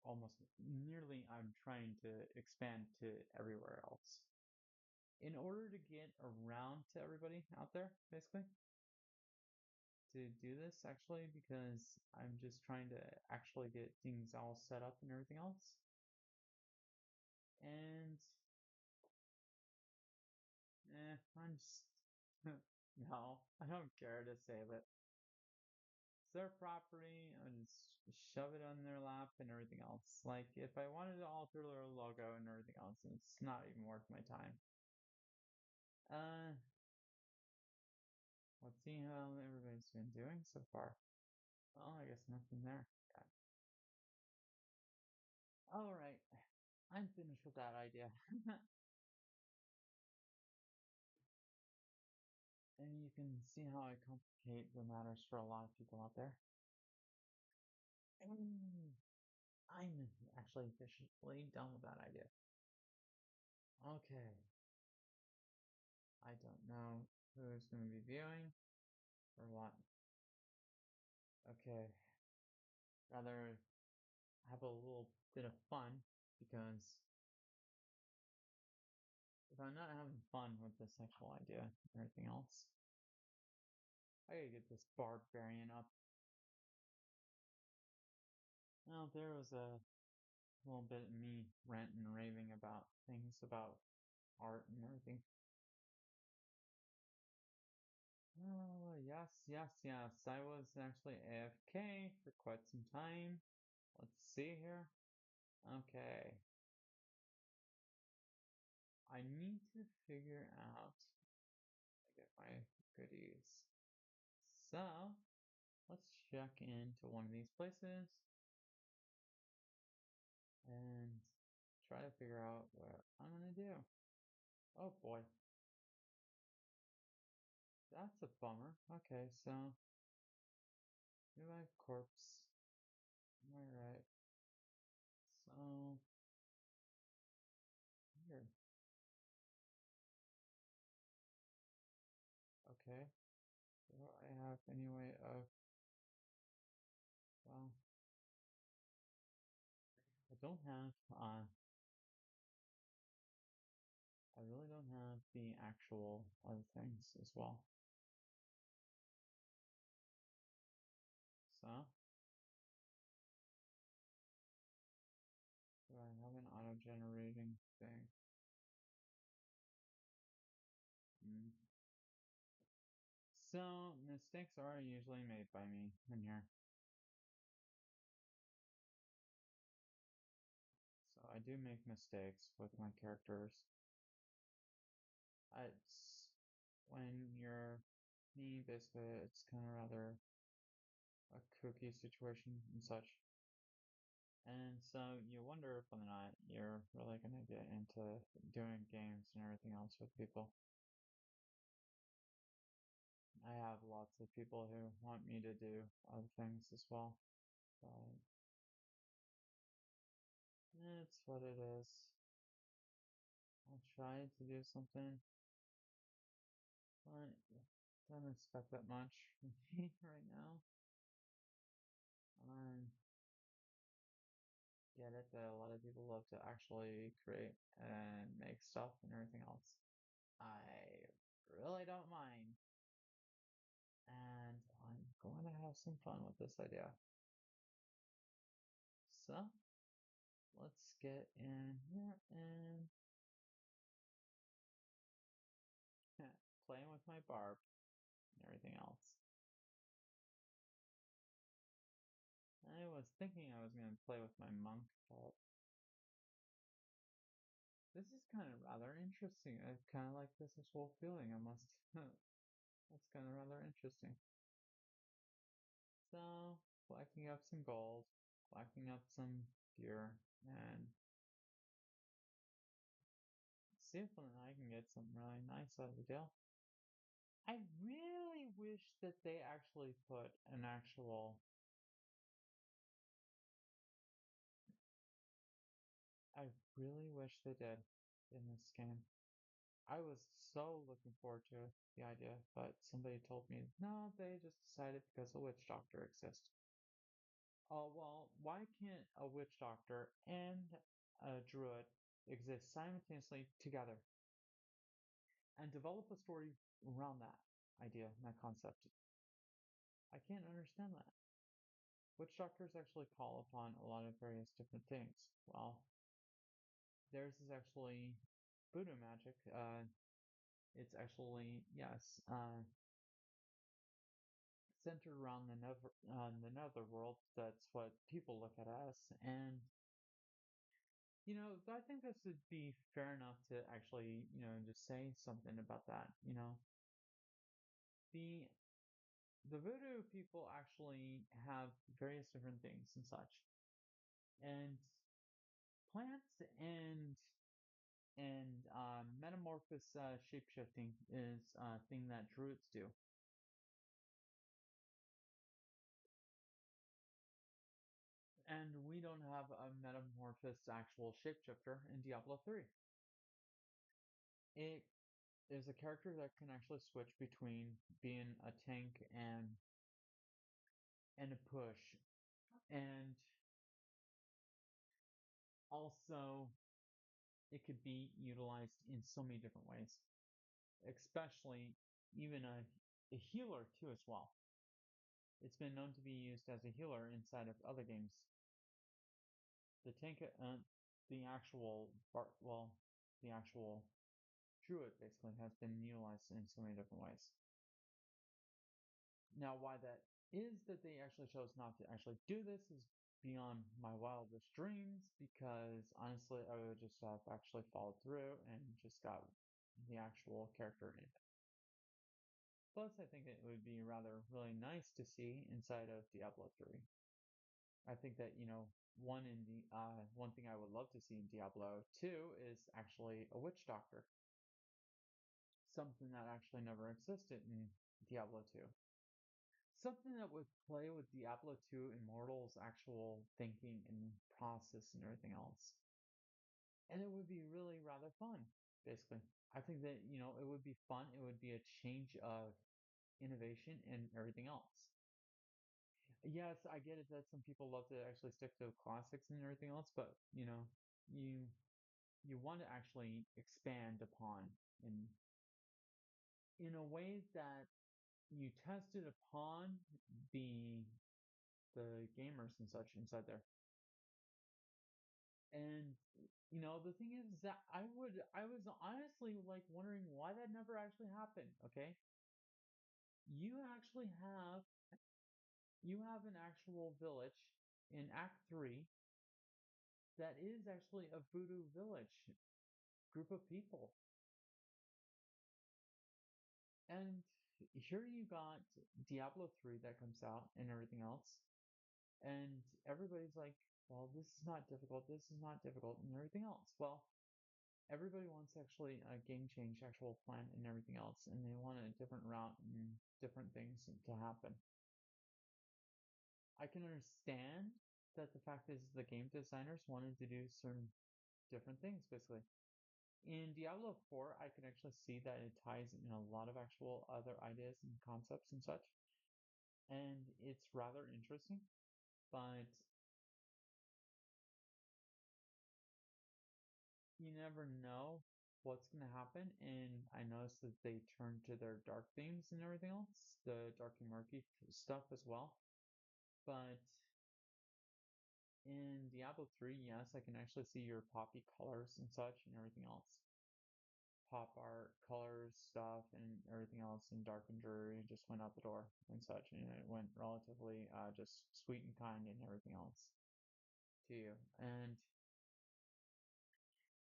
almost nearly, I'm trying to expand to everywhere else. In order to get around to everybody out there, basically, to do this actually, because I'm just trying to actually get things all set up and everything else. And, I'm just, no, I don't care to save it. It's their property and shove it on their lap and everything else. Like if I wanted to alter their logo and everything else, it's not even worth my time. Uh, let's see how everybody's been doing so far. Well, I guess nothing there. Yeah. All right, I'm finished with that idea. And you can see how I complicate the matters for a lot of people out there. And I'm actually officially done with that idea. Okay, I don't know who's going to be viewing or what. Okay, rather have a little bit of fun because if I'm not having fun with the sexual idea and everything else, I gotta get this barbarian up. Well, there was a little bit of me ranting and raving about things about art and everything. Oh, yes, yes, yes. I was actually AFK for quite some time. Let's see here. Okay. I need to figure out how to get my goodies. So let's check into one of these places and try to figure out what I'm gonna do. Oh boy, that's a bummer. Okay, so revive corpse. Alright. So weird. Okay. Do I have any way of, well, I don't have I really don't have the actual other things as well. So do I have an auto generating thing? Hmm. So mistakes are usually made by me in here. So I do make mistakes with my characters. It's when you're me, basically, it's kind of rather a cookie situation and such. And so you wonder whether or not you're really going to get into doing games and everything else with people. I have lots of people who want me to do other things as well, but it's what it is. I'll try to do something, but don't expect that much from me right now. I get it that a lot of people love to actually create and make stuff and everything else. I really don't mind, and I'm going to have some fun with this idea. So let's get in here and playing with my barb and everything else. I was thinking I was going to play with my monk, but this is kind of rather interesting. I kind of like this whole feeling, I must. That's kind of rather interesting. So, collecting up some gold, collecting up some gear, and see if I can get something really nice out of the deal. I really wish that they actually put an actual. I really wish they did in this game. I was so looking forward to the idea, but somebody told me no, they just decided because a witch doctor exists. Oh, well, why can't a witch doctor and a druid exist simultaneously together and develop a story around that idea and that concept? I can't understand that. Witch doctors actually call upon a lot of various different things. Well, theirs is actually voodoo magic. It's actually, yes, centered around the netherworld. That's what people look at us, and I think this would be fair enough to actually, just say something about that. The the voodoo people actually have various different things and such, and plants and metamorphosis shapeshifting is a thing that druids do. And we don't have a metamorphosis actual shapeshifter in Diablo 3. It is a character that can actually switch between being a tank and a push. And also it could be utilized in so many different ways, especially even a healer too as well. It's been known to be used as a healer inside of other games. The tank, the actual the actual druid basically has been utilized in so many different ways. Now, why that is that they actually chose not to actually do this is beyond my wildest dreams because honestly, I would just have actually followed through and just got the actual character in it. Plus, I think it would be rather really nice to see inside of Diablo 3. I think that, one thing I would love to see in Diablo 2 is actually a witch doctor, something that actually never existed in Diablo 2. Something that would play with Diablo 2 Immortal's actual thinking and process and everything else. And it would be really rather fun, basically. I think that, it would be fun. It would be a change of innovation and everything else. Yes, I get it that some people love to actually stick to classics and everything else, but you you want to actually expand upon in a way that you tested upon the the gamers and such inside there. And the thing is that I was honestly like wondering why that never actually happened, okay? You actually have an actual village in Act 3 that is actually a voodoo village group of people. And here you got Diablo 3 that comes out and everything else. And everybody's like, well, this is not difficult, this is not difficult, and everything else. Well, everybody wants actually a game change, actual plan, and everything else, and they want a different route and different things to happen. I can understand that the fact is the game designers wanted to do certain different things, basically. In Diablo 4, I can actually see that it ties in a lot of actual other ideas and concepts and such, and it's rather interesting. But you never know what's going to happen. And I noticed that they turned to their dark themes and everything else, the dark and murky stuff as well. But in Diablo 3, yes, I can actually see your poppy colors and such and everything else. Pop art, colors, stuff, and everything else in dark and dreary just went out the door and such. And it went relatively just sweet and kind and everything else to you. And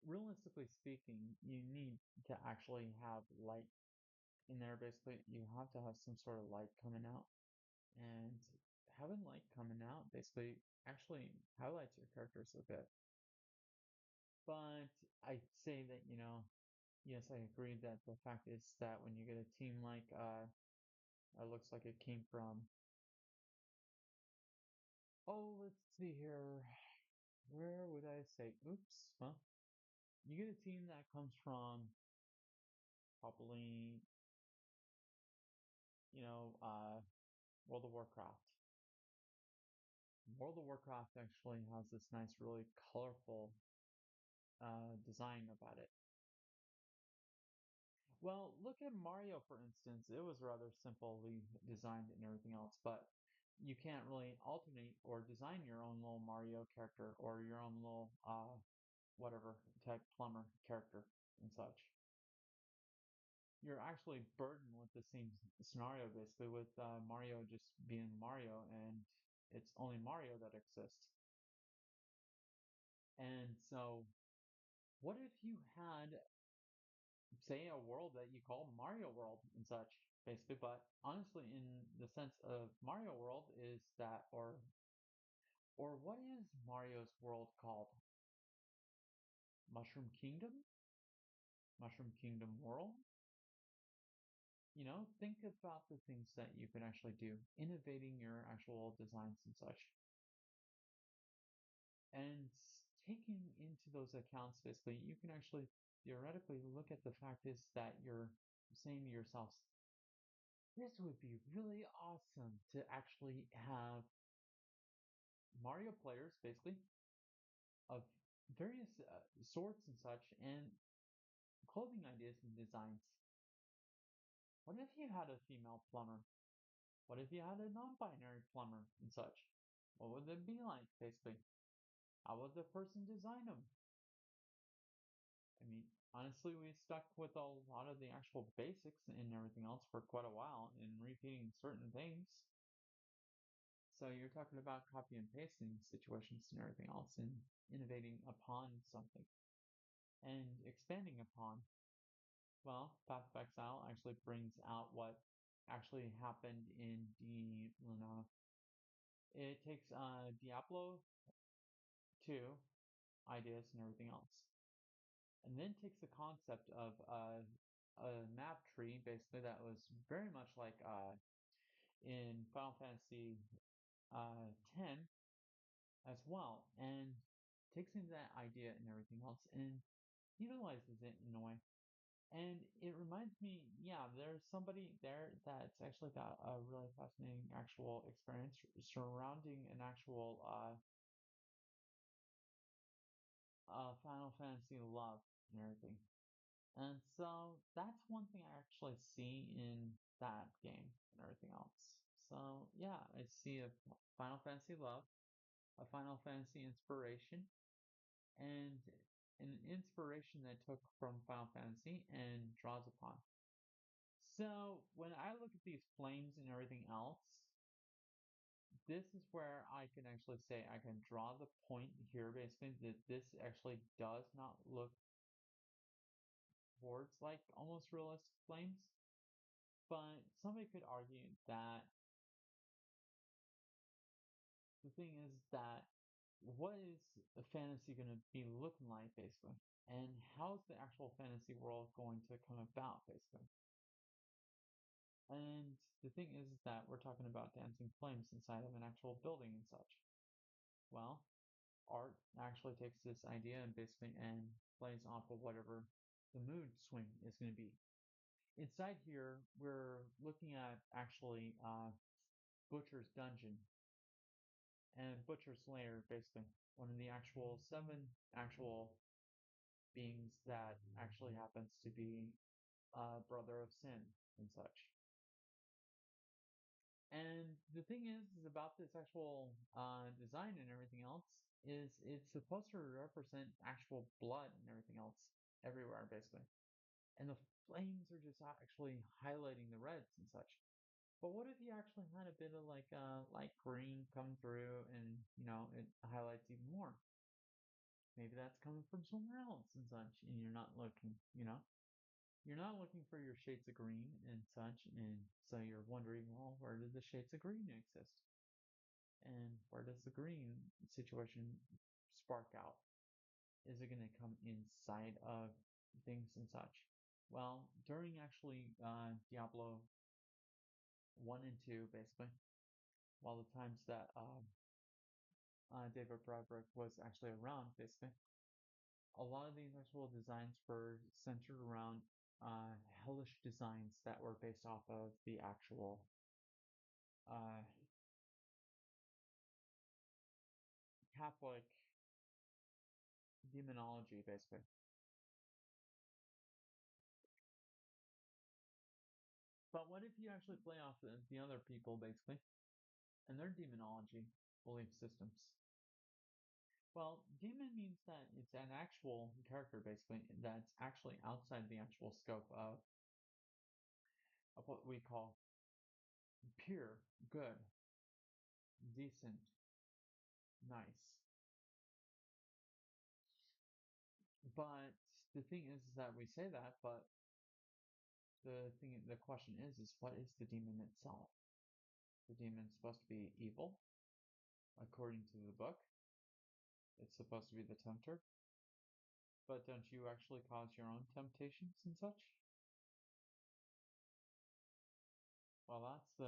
realistically speaking, you need to actually have light in there. Basically, you have to have some sort of light coming out, and having light coming out basically actually highlights your characters a bit. But I'd say that, yes, I agree that the fact is that when you get a team like, it looks like it came from, oh, let's see here, where would I say, oops, well, you get a team that comes from probably, World of Warcraft. World of Warcraft actually has this nice, really colorful design about it. Well, look at Mario, for instance. It was rather simply designed and everything else, but you can't really alternate or design your own little Mario character or your own little, whatever type plumber character and such. You're actually burdened with the same scenario, basically, with Mario just being Mario, and it's only Mario that exists. And so, what if you had, say, a world that you call Mario World and such, basically? But honestly, in the sense of Mario World, is that, or what is Mario's world called? Mushroom Kingdom? Mushroom Kingdom World? Think about the things that you can actually do, innovating your actual designs and such. And taking into those accounts, basically, you can actually theoretically look at the fact is that you're saying to yourself, this would be really awesome to actually have Mario players, basically, of various sorts and such, and clothing ideas and designs. What if you had a female plumber? What if you had a non-binary plumber and such? What would it be like, basically? How would the person design them? I mean, honestly, we stuck with a lot of the actual basics and everything else for quite a while and repeating certain things. So you're talking about copy and pasting situations and everything else and innovating upon something and expanding upon. Well, Path of Exile actually brings out what actually happened in it takes Diablo 2 ideas and everything else, and then takes the concept of a map tree basically that was very much like in Final Fantasy 10 as well, and takes in that idea and everything else and utilizes it in a way. And it reminds me, yeah, there's somebody there that's actually got a really fascinating actual experience surrounding an actual Final Fantasy love and everything. And so that's one thing I actually see in that game and everything else. So yeah, I see a Final Fantasy love, a Final Fantasy inspiration, and an inspiration that I took from Final Fantasy and draws upon. So when I look at these flames and everything else, this is where I can actually say I can draw the point here basically that this actually does not look towards like almost realistic flames. But somebody could argue that the thing is that what is the fantasy going to be looking like basically? And how's the actual fantasy world going to come about basically? And the thing is that we're talking about dancing flames inside of an actual building and such. Well, art actually takes this idea and basically and plays off of whatever the mood swing is going to be. Inside here, we're looking at actually Butcher's Dungeon and Butcher's Lair, basically one of the actual seven actual beings that actually happens to be brother of sin and such. And the thing is about this actual design and everything else is it's supposed to represent actual blood and everything else everywhere basically. And the flames are just actually highlighting the reds and such. But what if you actually had a bit of like light green come through and it highlights even more? Maybe that's coming from somewhere else and such, and you're not looking, you're not looking for your shades of green and such, and so you're wondering, well, where do the shades of green exist? And where does the green situation spark out? Is it going to come inside of things and such? Well, during actually Diablo 1 and 2, basically, while the times that David Broderick was actually around, basically, a lot of these actual designs were centered around hellish designs that were based off of the actual uh, Catholic demonology, basically. But what if you actually play off the other people, basically, and their demonology belief systems? Well, demon means that it's an actual character, basically, that's actually outside the actual scope of what we call pure, good, decent, nice. But the thing is that we say that, but the question is what is the demon itself? The demon's supposed to be evil, according to the book. It's supposed to be the tempter. But don't you actually cause your own temptations and such? Well, that's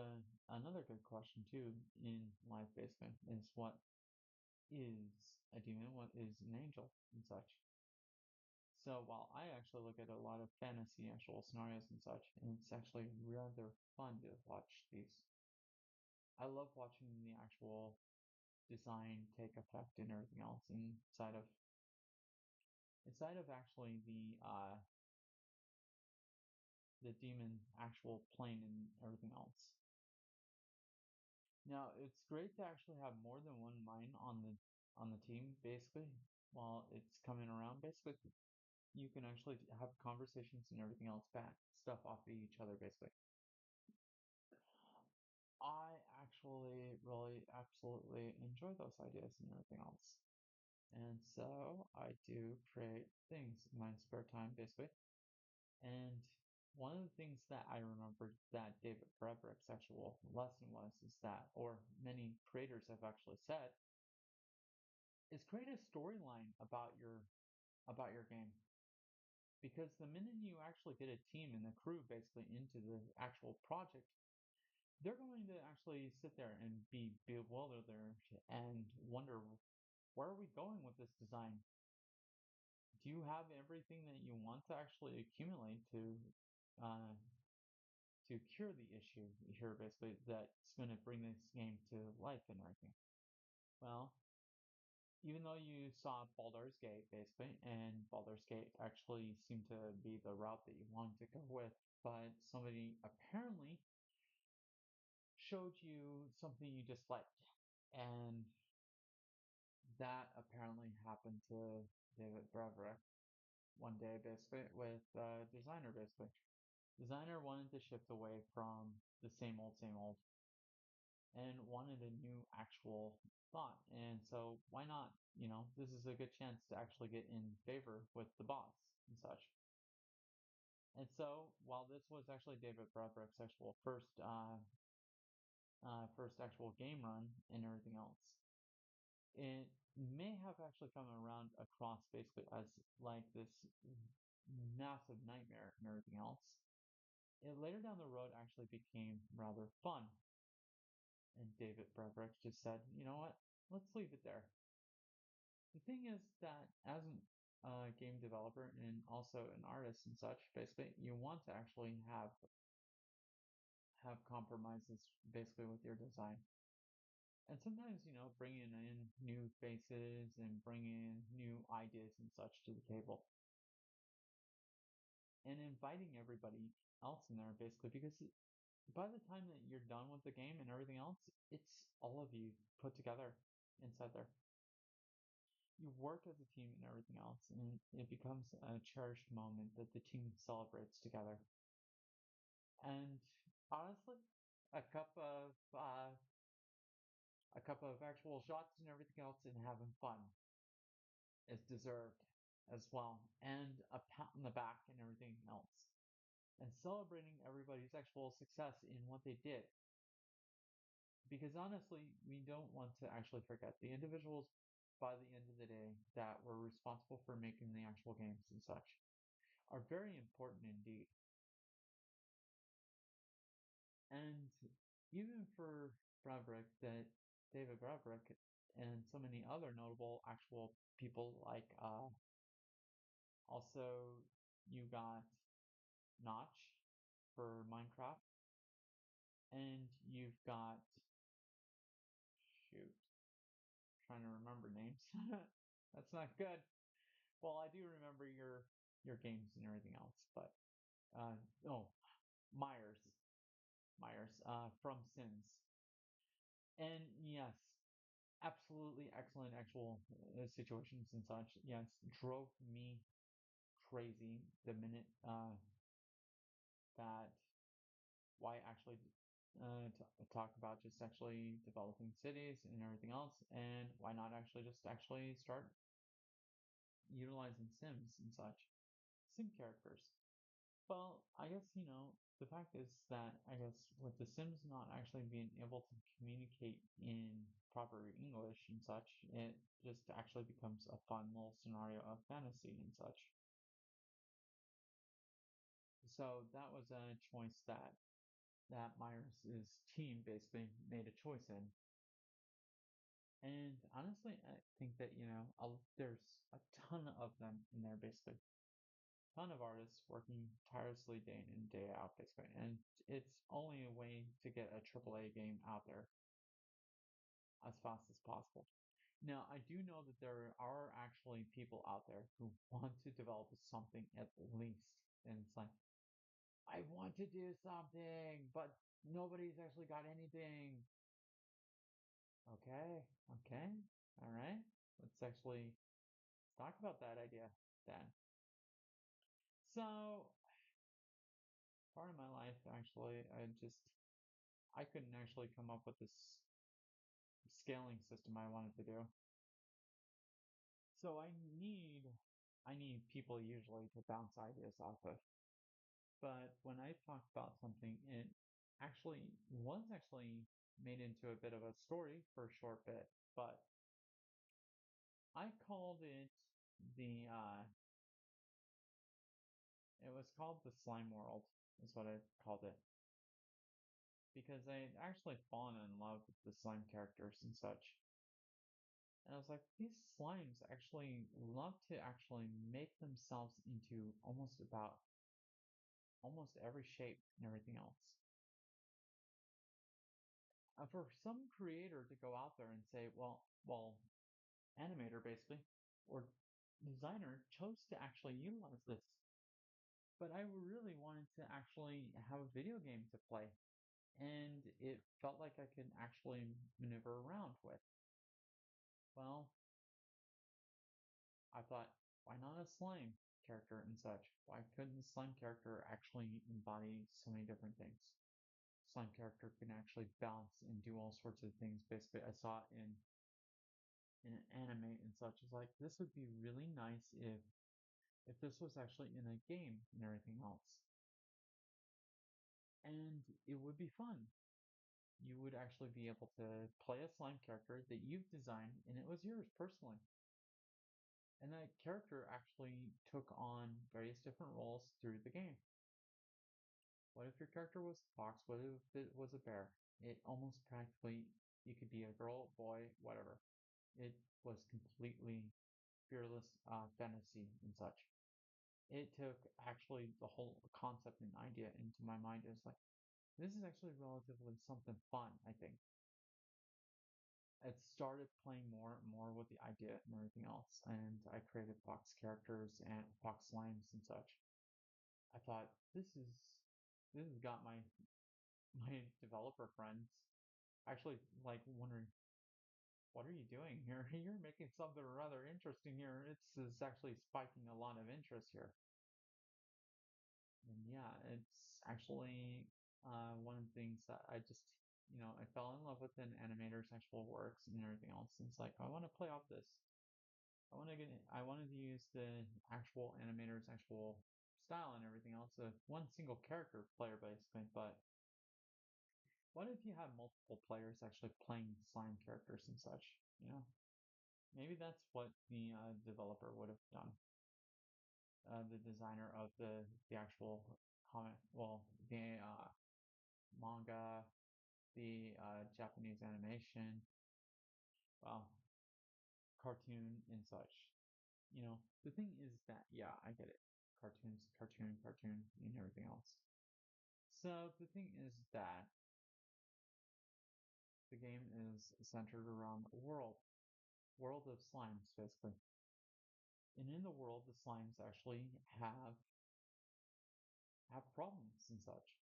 another good question too in life basically, is what is a demon, what is an angel and such. So while I actually look at a lot of fantasy actual scenarios and such, and it's actually rather fun to watch these. I love watching the actual design take effect and everything else inside of actually the demon actual plane and everything else. Now it's great to actually have more than one mind on the team basically while it's coming around. Basically you can actually have conversations and everything else back stuff off of each other basically. I actually really absolutely enjoy those ideas and everything else. And so I do create things in my spare time, basically. And one of the things that I remembered that David Breberick's actual lesson was is that, or many creators have actually said, is create a storyline about your game. Because the minute you actually get a team and the crew basically into the actual project, they're going to actually sit there and be bewildered and wonder, where are we going with this design? Do you have everything that you want to actually accumulate uh, to cure the issue here, basically, that's going to bring this game to life and everything? Well, even though you saw Baldur's Gate, basically, and Baldur's Gate actually seemed to be the route that you wanted to go with, but somebody apparently showed you something you disliked, and that apparently happened to David Braverick one day, basically, with Designer, basically. Designer wanted to shift away from the same old, and wanted a new actual thought. And so, why not? You know, this is a good chance to actually get in favor with the boss and such. And so, while this was actually David Braverick's actual first actual game run and everything else, it may have actually come around across basically as like this massive nightmare and everything else. It later down the road actually became rather fun. And David Braverick just said, you know what, let's leave it there. The thing is that as a game developer and also an artist and such, basically, you want to actually have compromises basically with your design. And sometimes, you know, bringing in new faces and bringing in new ideas and such to the table and inviting everybody else in there basically because by the time that you're done with the game and everything else, it's all of you put together inside there. You work as a team and everything else, and it becomes a cherished moment that the team celebrates together. And honestly, a cup of uh, a cup of actual shots and everything else and having fun is deserved as well, and a pat on the back and everything else, and celebrating everybody's actual success in what they did. Because honestly, we don't want to actually forget the individuals by the end of the day that were responsible for making the actual games and such are very important indeed. And even for Braverick, that David Braverick and so many other notable actual people, like also you got Notch for Minecraft, and you've got, shoot, trying to remember names. That's not good. Well, I do remember your games and everything else, but uh, oh, Myers, Myers from Sims, and yes, absolutely excellent actual situations and such. Yes, drove me crazy the minute that why actually talk about just actually developing cities and everything else, and why not actually just actually start utilizing Sims and such, Sim characters. Well, I guess, you know, the fact is that I guess with the Sims not actually being able to communicate in proper English and such, it just actually becomes a fun little scenario of fantasy and such. So that was a choice that Myers' team basically made a choice in. And honestly, I think that, you know, there's a ton of them in there basically. Ton of artists working tirelessly day in and day out, basically, and it's only a way to get a AAA game out there as fast as possible. Now, I do know that there are actually people out there who want to develop something at least, and it's like, I want to do something, but nobody's actually got anything. Okay, okay, all right. Let's actually talk about that idea then. So, part of my life, actually, I just I couldn't actually come up with this scaling system I wanted to do. So I need people usually to bounce ideas off of. But when I talk about something, it actually made into a bit of a story for a short bit, but I called it the it was called the slime world is what I called it because I had actually fallen in love with the slime characters and such. And I was like, these slimes actually love to actually make themselves into almost every shape and everything else. For some creator to go out there and say, well, animator basically, or designer chose to actually utilize this. But I really wanted to actually have a video game to play, and it felt like I could actually maneuver around with. Well, I thought, why not a slime character and such? Why couldn't the slime character actually embody so many different things? Slime character can actually bounce and do all sorts of things. Basically, I saw it in an anime and such. It's like this would be really nice if this was actually in a game and everything else. And it would be fun. You would actually be able to play a slime character that you've designed and it was yours personally. And that character actually took on various different roles through the game. What if your character was a fox? What if it was a bear? It almost practically, you could be a girl, boy, whatever. It was completely fearless fantasy and such. It took actually the whole concept and idea into my mind. It was like, this is actually relatively something fun, I think. It started playing more and more with the idea and everything else. And I created fox characters and fox slimes and such. I thought this has got my developer friends actually like wondering what are you doing here? You're making something rather interesting here. It's actually spiking a lot of interest here. And yeah, it's actually one of the things that I just, I fell in love with an animator's actual works and everything else. And it's like, I want to play off this. I wanted to use the actual animator's actual style and everything else of one single character player basically. But what if you have multiple players actually playing slime characters and such? Maybe that's what the developer would have done. The designer of the actual comic, well, the manga, the Japanese animation, well, cartoon and such. The thing is that yeah, I get it. Cartoons, cartoon, and everything else. So the thing is that the game is centered around a world of slimes, basically. And in the world, the slimes actually have problems and such.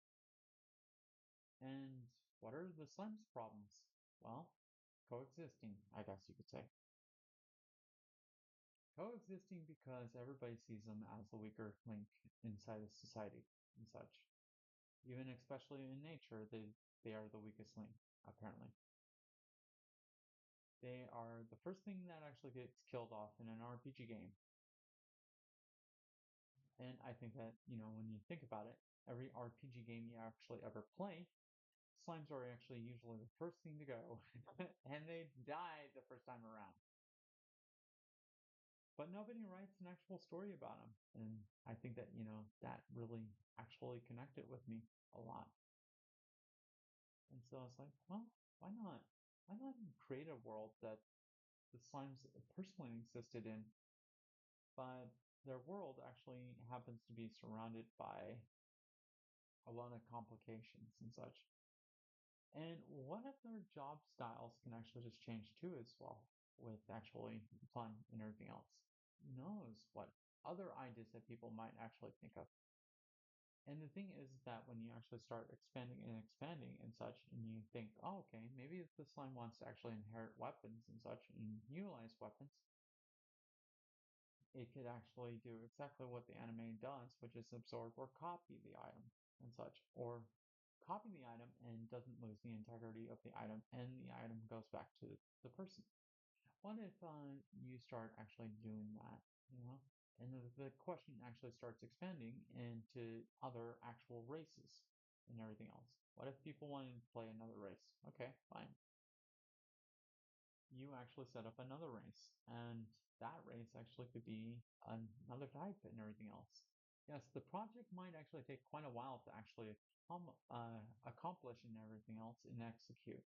And what are the slime's problems? Well, coexisting, I guess you could say. Coexisting because everybody sees them as the weaker link inside of society and such. Even especially in nature, they are the weakest link, apparently. They are the first thing that actually gets killed off in an RPG game. And I think that, when you think about it, every RPG game you actually ever play, slimes are actually usually the first thing to go, and they die the first time around. But nobody writes an actual story about them. And I think that, that really actually connected with me a lot. And so I was like, well, why not? Why not create a world that the slimes personally existed in, but their world actually happens to be surrounded by a lot of complications and such. And what if their job styles can actually just change too as well with actually fun and everything else? Who knows what other ideas that people might actually think of. And the thing is that when you actually start expanding and such, and you think, oh, okay, maybe if the slime wants to actually inherit weapons and such and utilize weapons, it could actually do exactly what the anime does, which is absorb or copy the item and such, or copy the item and doesn't lose the integrity of the item, and the item goes back to the person. What if you start actually doing that, you know? And the question actually starts expanding into other actual races and everything else. What if people wanted to play another race? Okay, fine. You actually set up another race, and that race actually could be another type and everything else. Yes, the project might actually take quite a while to actually accomplish and everything else and execute.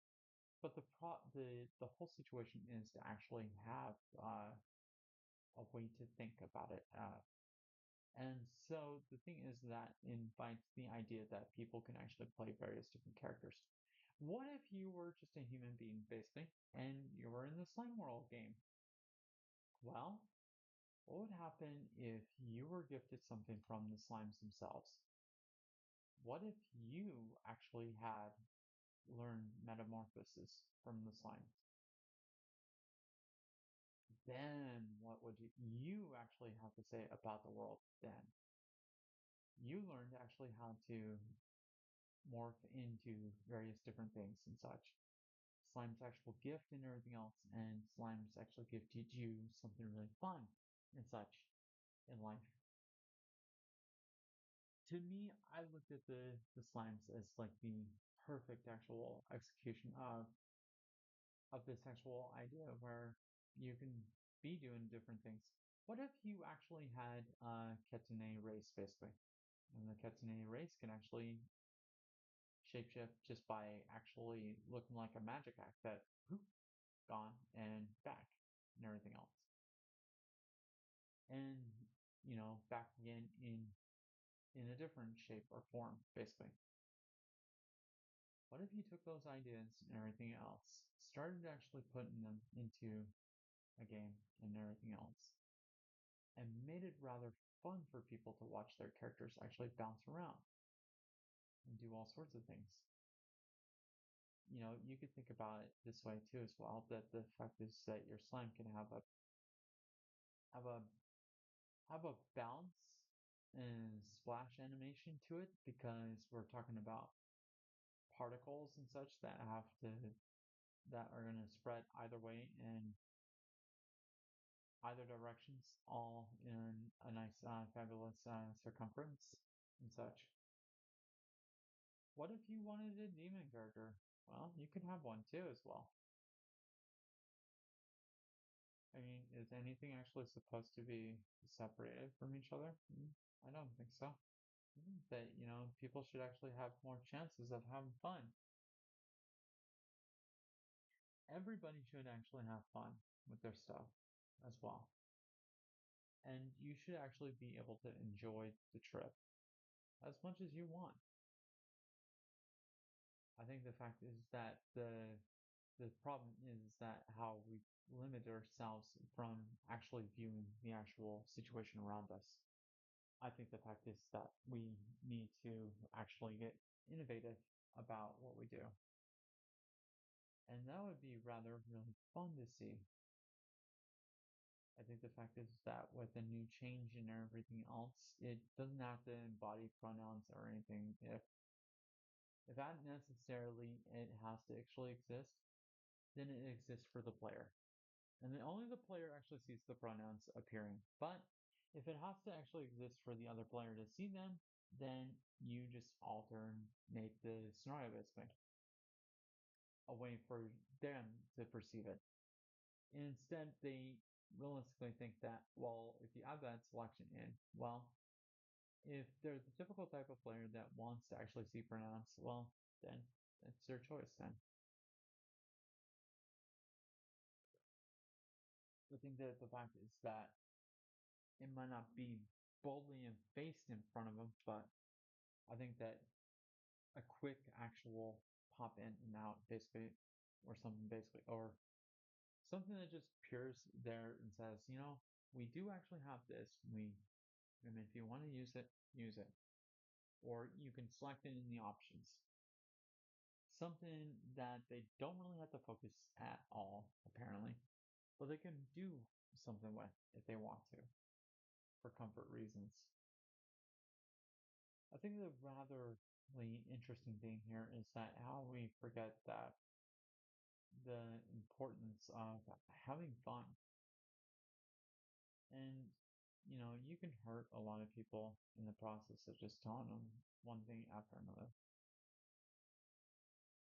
But the whole situation is to actually have a way to think about it. And so the thing is that invites the idea that people can actually play various different characters. What if you were just a human being, basically, and you were in the slime world game? Well, what would happen if you were gifted something from the slimes themselves? What if you actually had learned metamorphosis from the slimes? Then what would you actually have to say about the world then? You learned actually how to morph into various different things and such. Slime's actual gift and everything else, and Slime's actually gifted you something really fun and such in life. To me, I looked at the slimes as like the perfect actual execution of this actual idea where you can be doing different things. What if you actually had a Ketsune race basically? And the Ketsune race can actually shapeshift just by actually looking like a magic act that poof, gone and back and everything else. And back again in a different shape or form, basically. What if you took those ideas and everything else, started actually putting them into a game and everything else, and made it rather fun for people to watch their characters actually bounce around and do all sorts of things? You could think about it this way too as well, that the fact is that your slime can have a have a bounce and splash animation to it because we're talking about particles and such that are going to spread either way in either directions, all in a nice, fabulous circumference and such. What if you wanted a demon character? Well, you could have one too as well. I mean, is anything actually supposed to be separated from each other? I don't think so. I think that, people should actually have more chances of having fun. Everybody should actually have fun with their stuff as well. And you should actually be able to enjoy the trip as much as you want. I think the fact is that the problem is that how we limit ourselves from actually viewing the actual situation around us. I think the fact is that we need to actually get innovative about what we do. And that would be rather really fun to see. I think the fact is that with the new change and everything else, it doesn't have to embody pronouns or anything. If that necessarily it has to actually exist, then it exists for the player. And then only the player actually sees the pronouns appearing. But if it has to actually exist for the other player to see them, then you just alternate the scenario basically, a way for them to perceive it. Instead, they realistically think that, well, if you add that selection in, well, if they're the typical type of player that wants to actually see pronouns, well, then it's their choice then. I think that the fact is that it might not be boldly and faced in front of them, but I think that a quick actual pop in and out basically, or something basically, or something that just appears there and says, we do actually have this. And if you want to use it, use it. Or you can select it in the options. Something that they don't really have to focus at all, apparently, but they can do something with if they want to, for comfort reasons. I think that rather really interesting thing here is that how we forget that the importance of having fun. And, you can hurt a lot of people in the process of just telling them one thing after another.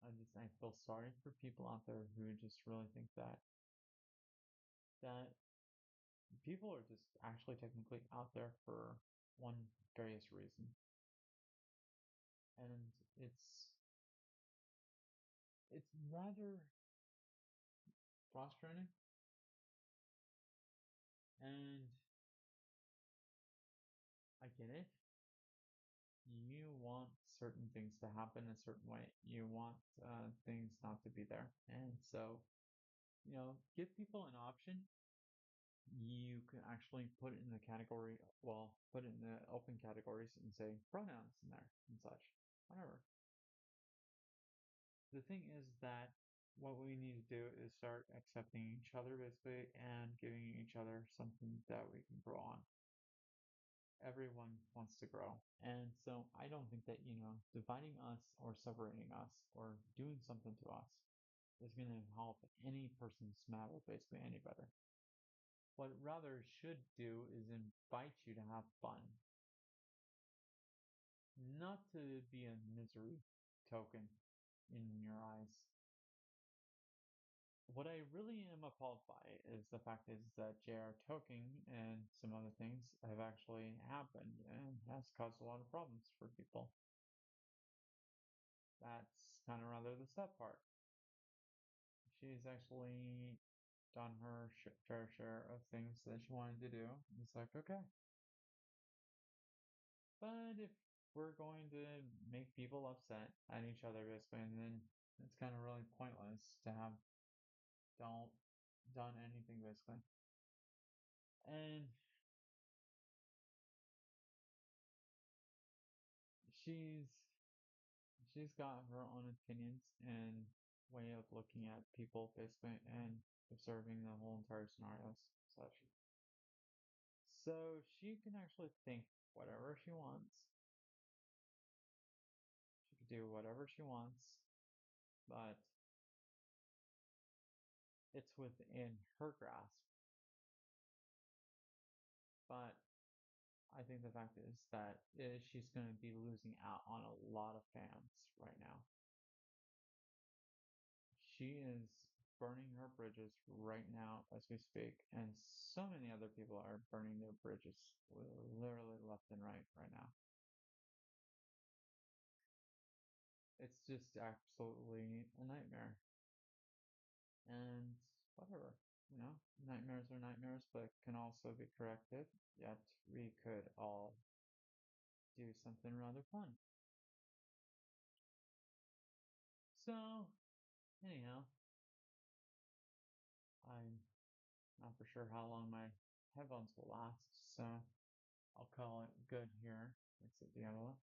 I feel sorry for people out there who just really think that people are just actually technically out there for one various reason. And it's rather frustrating. And I get it. You want certain things to happen a certain way. You want things not to be there. And so, give people an option. You can actually put it in the category, well, put it in the open categories and say pronouns in there and such, whatever. The thing is that what we need to do is start accepting each other basically and giving each other something that we can grow on. Everyone wants to grow. And so I don't think that, dividing us or separating us or doing something to us is going to help any person's matter basically any better. What it rather should do is invite you to have fun, not to be a misery token in your eyes. What I really am appalled by is the fact is that JR token and some other things have actually happened and has caused a lot of problems for people. That's kind of rather the sad part. She's actually done her fair share of things that she wanted to do. It's like, okay. But if we're going to make people upset at each other basically, and then it's kind of really pointless to have don't done anything basically. And she's she's got her own opinions and way of looking at people basically and observing the whole entire scenarios such. So she can actually think whatever she wants. She can do whatever she wants, but it's within her grasp. But I think the fact is that she's going to be losing out on a lot of fans right now. She is burning her bridges right now as we speak, and so many other people are burning their bridges literally left and right now. It's just absolutely a nightmare. And whatever, nightmares are nightmares, but can also be corrected. Yet we could all do something rather fun. So, anyhow, I'm not for sure how long my headphones will last, so I'll call it good here. It's at Diablo.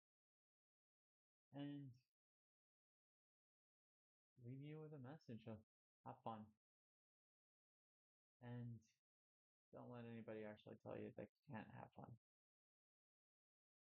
And leave you with a message of have fun. And don't let anybody actually tell you that you can't have fun.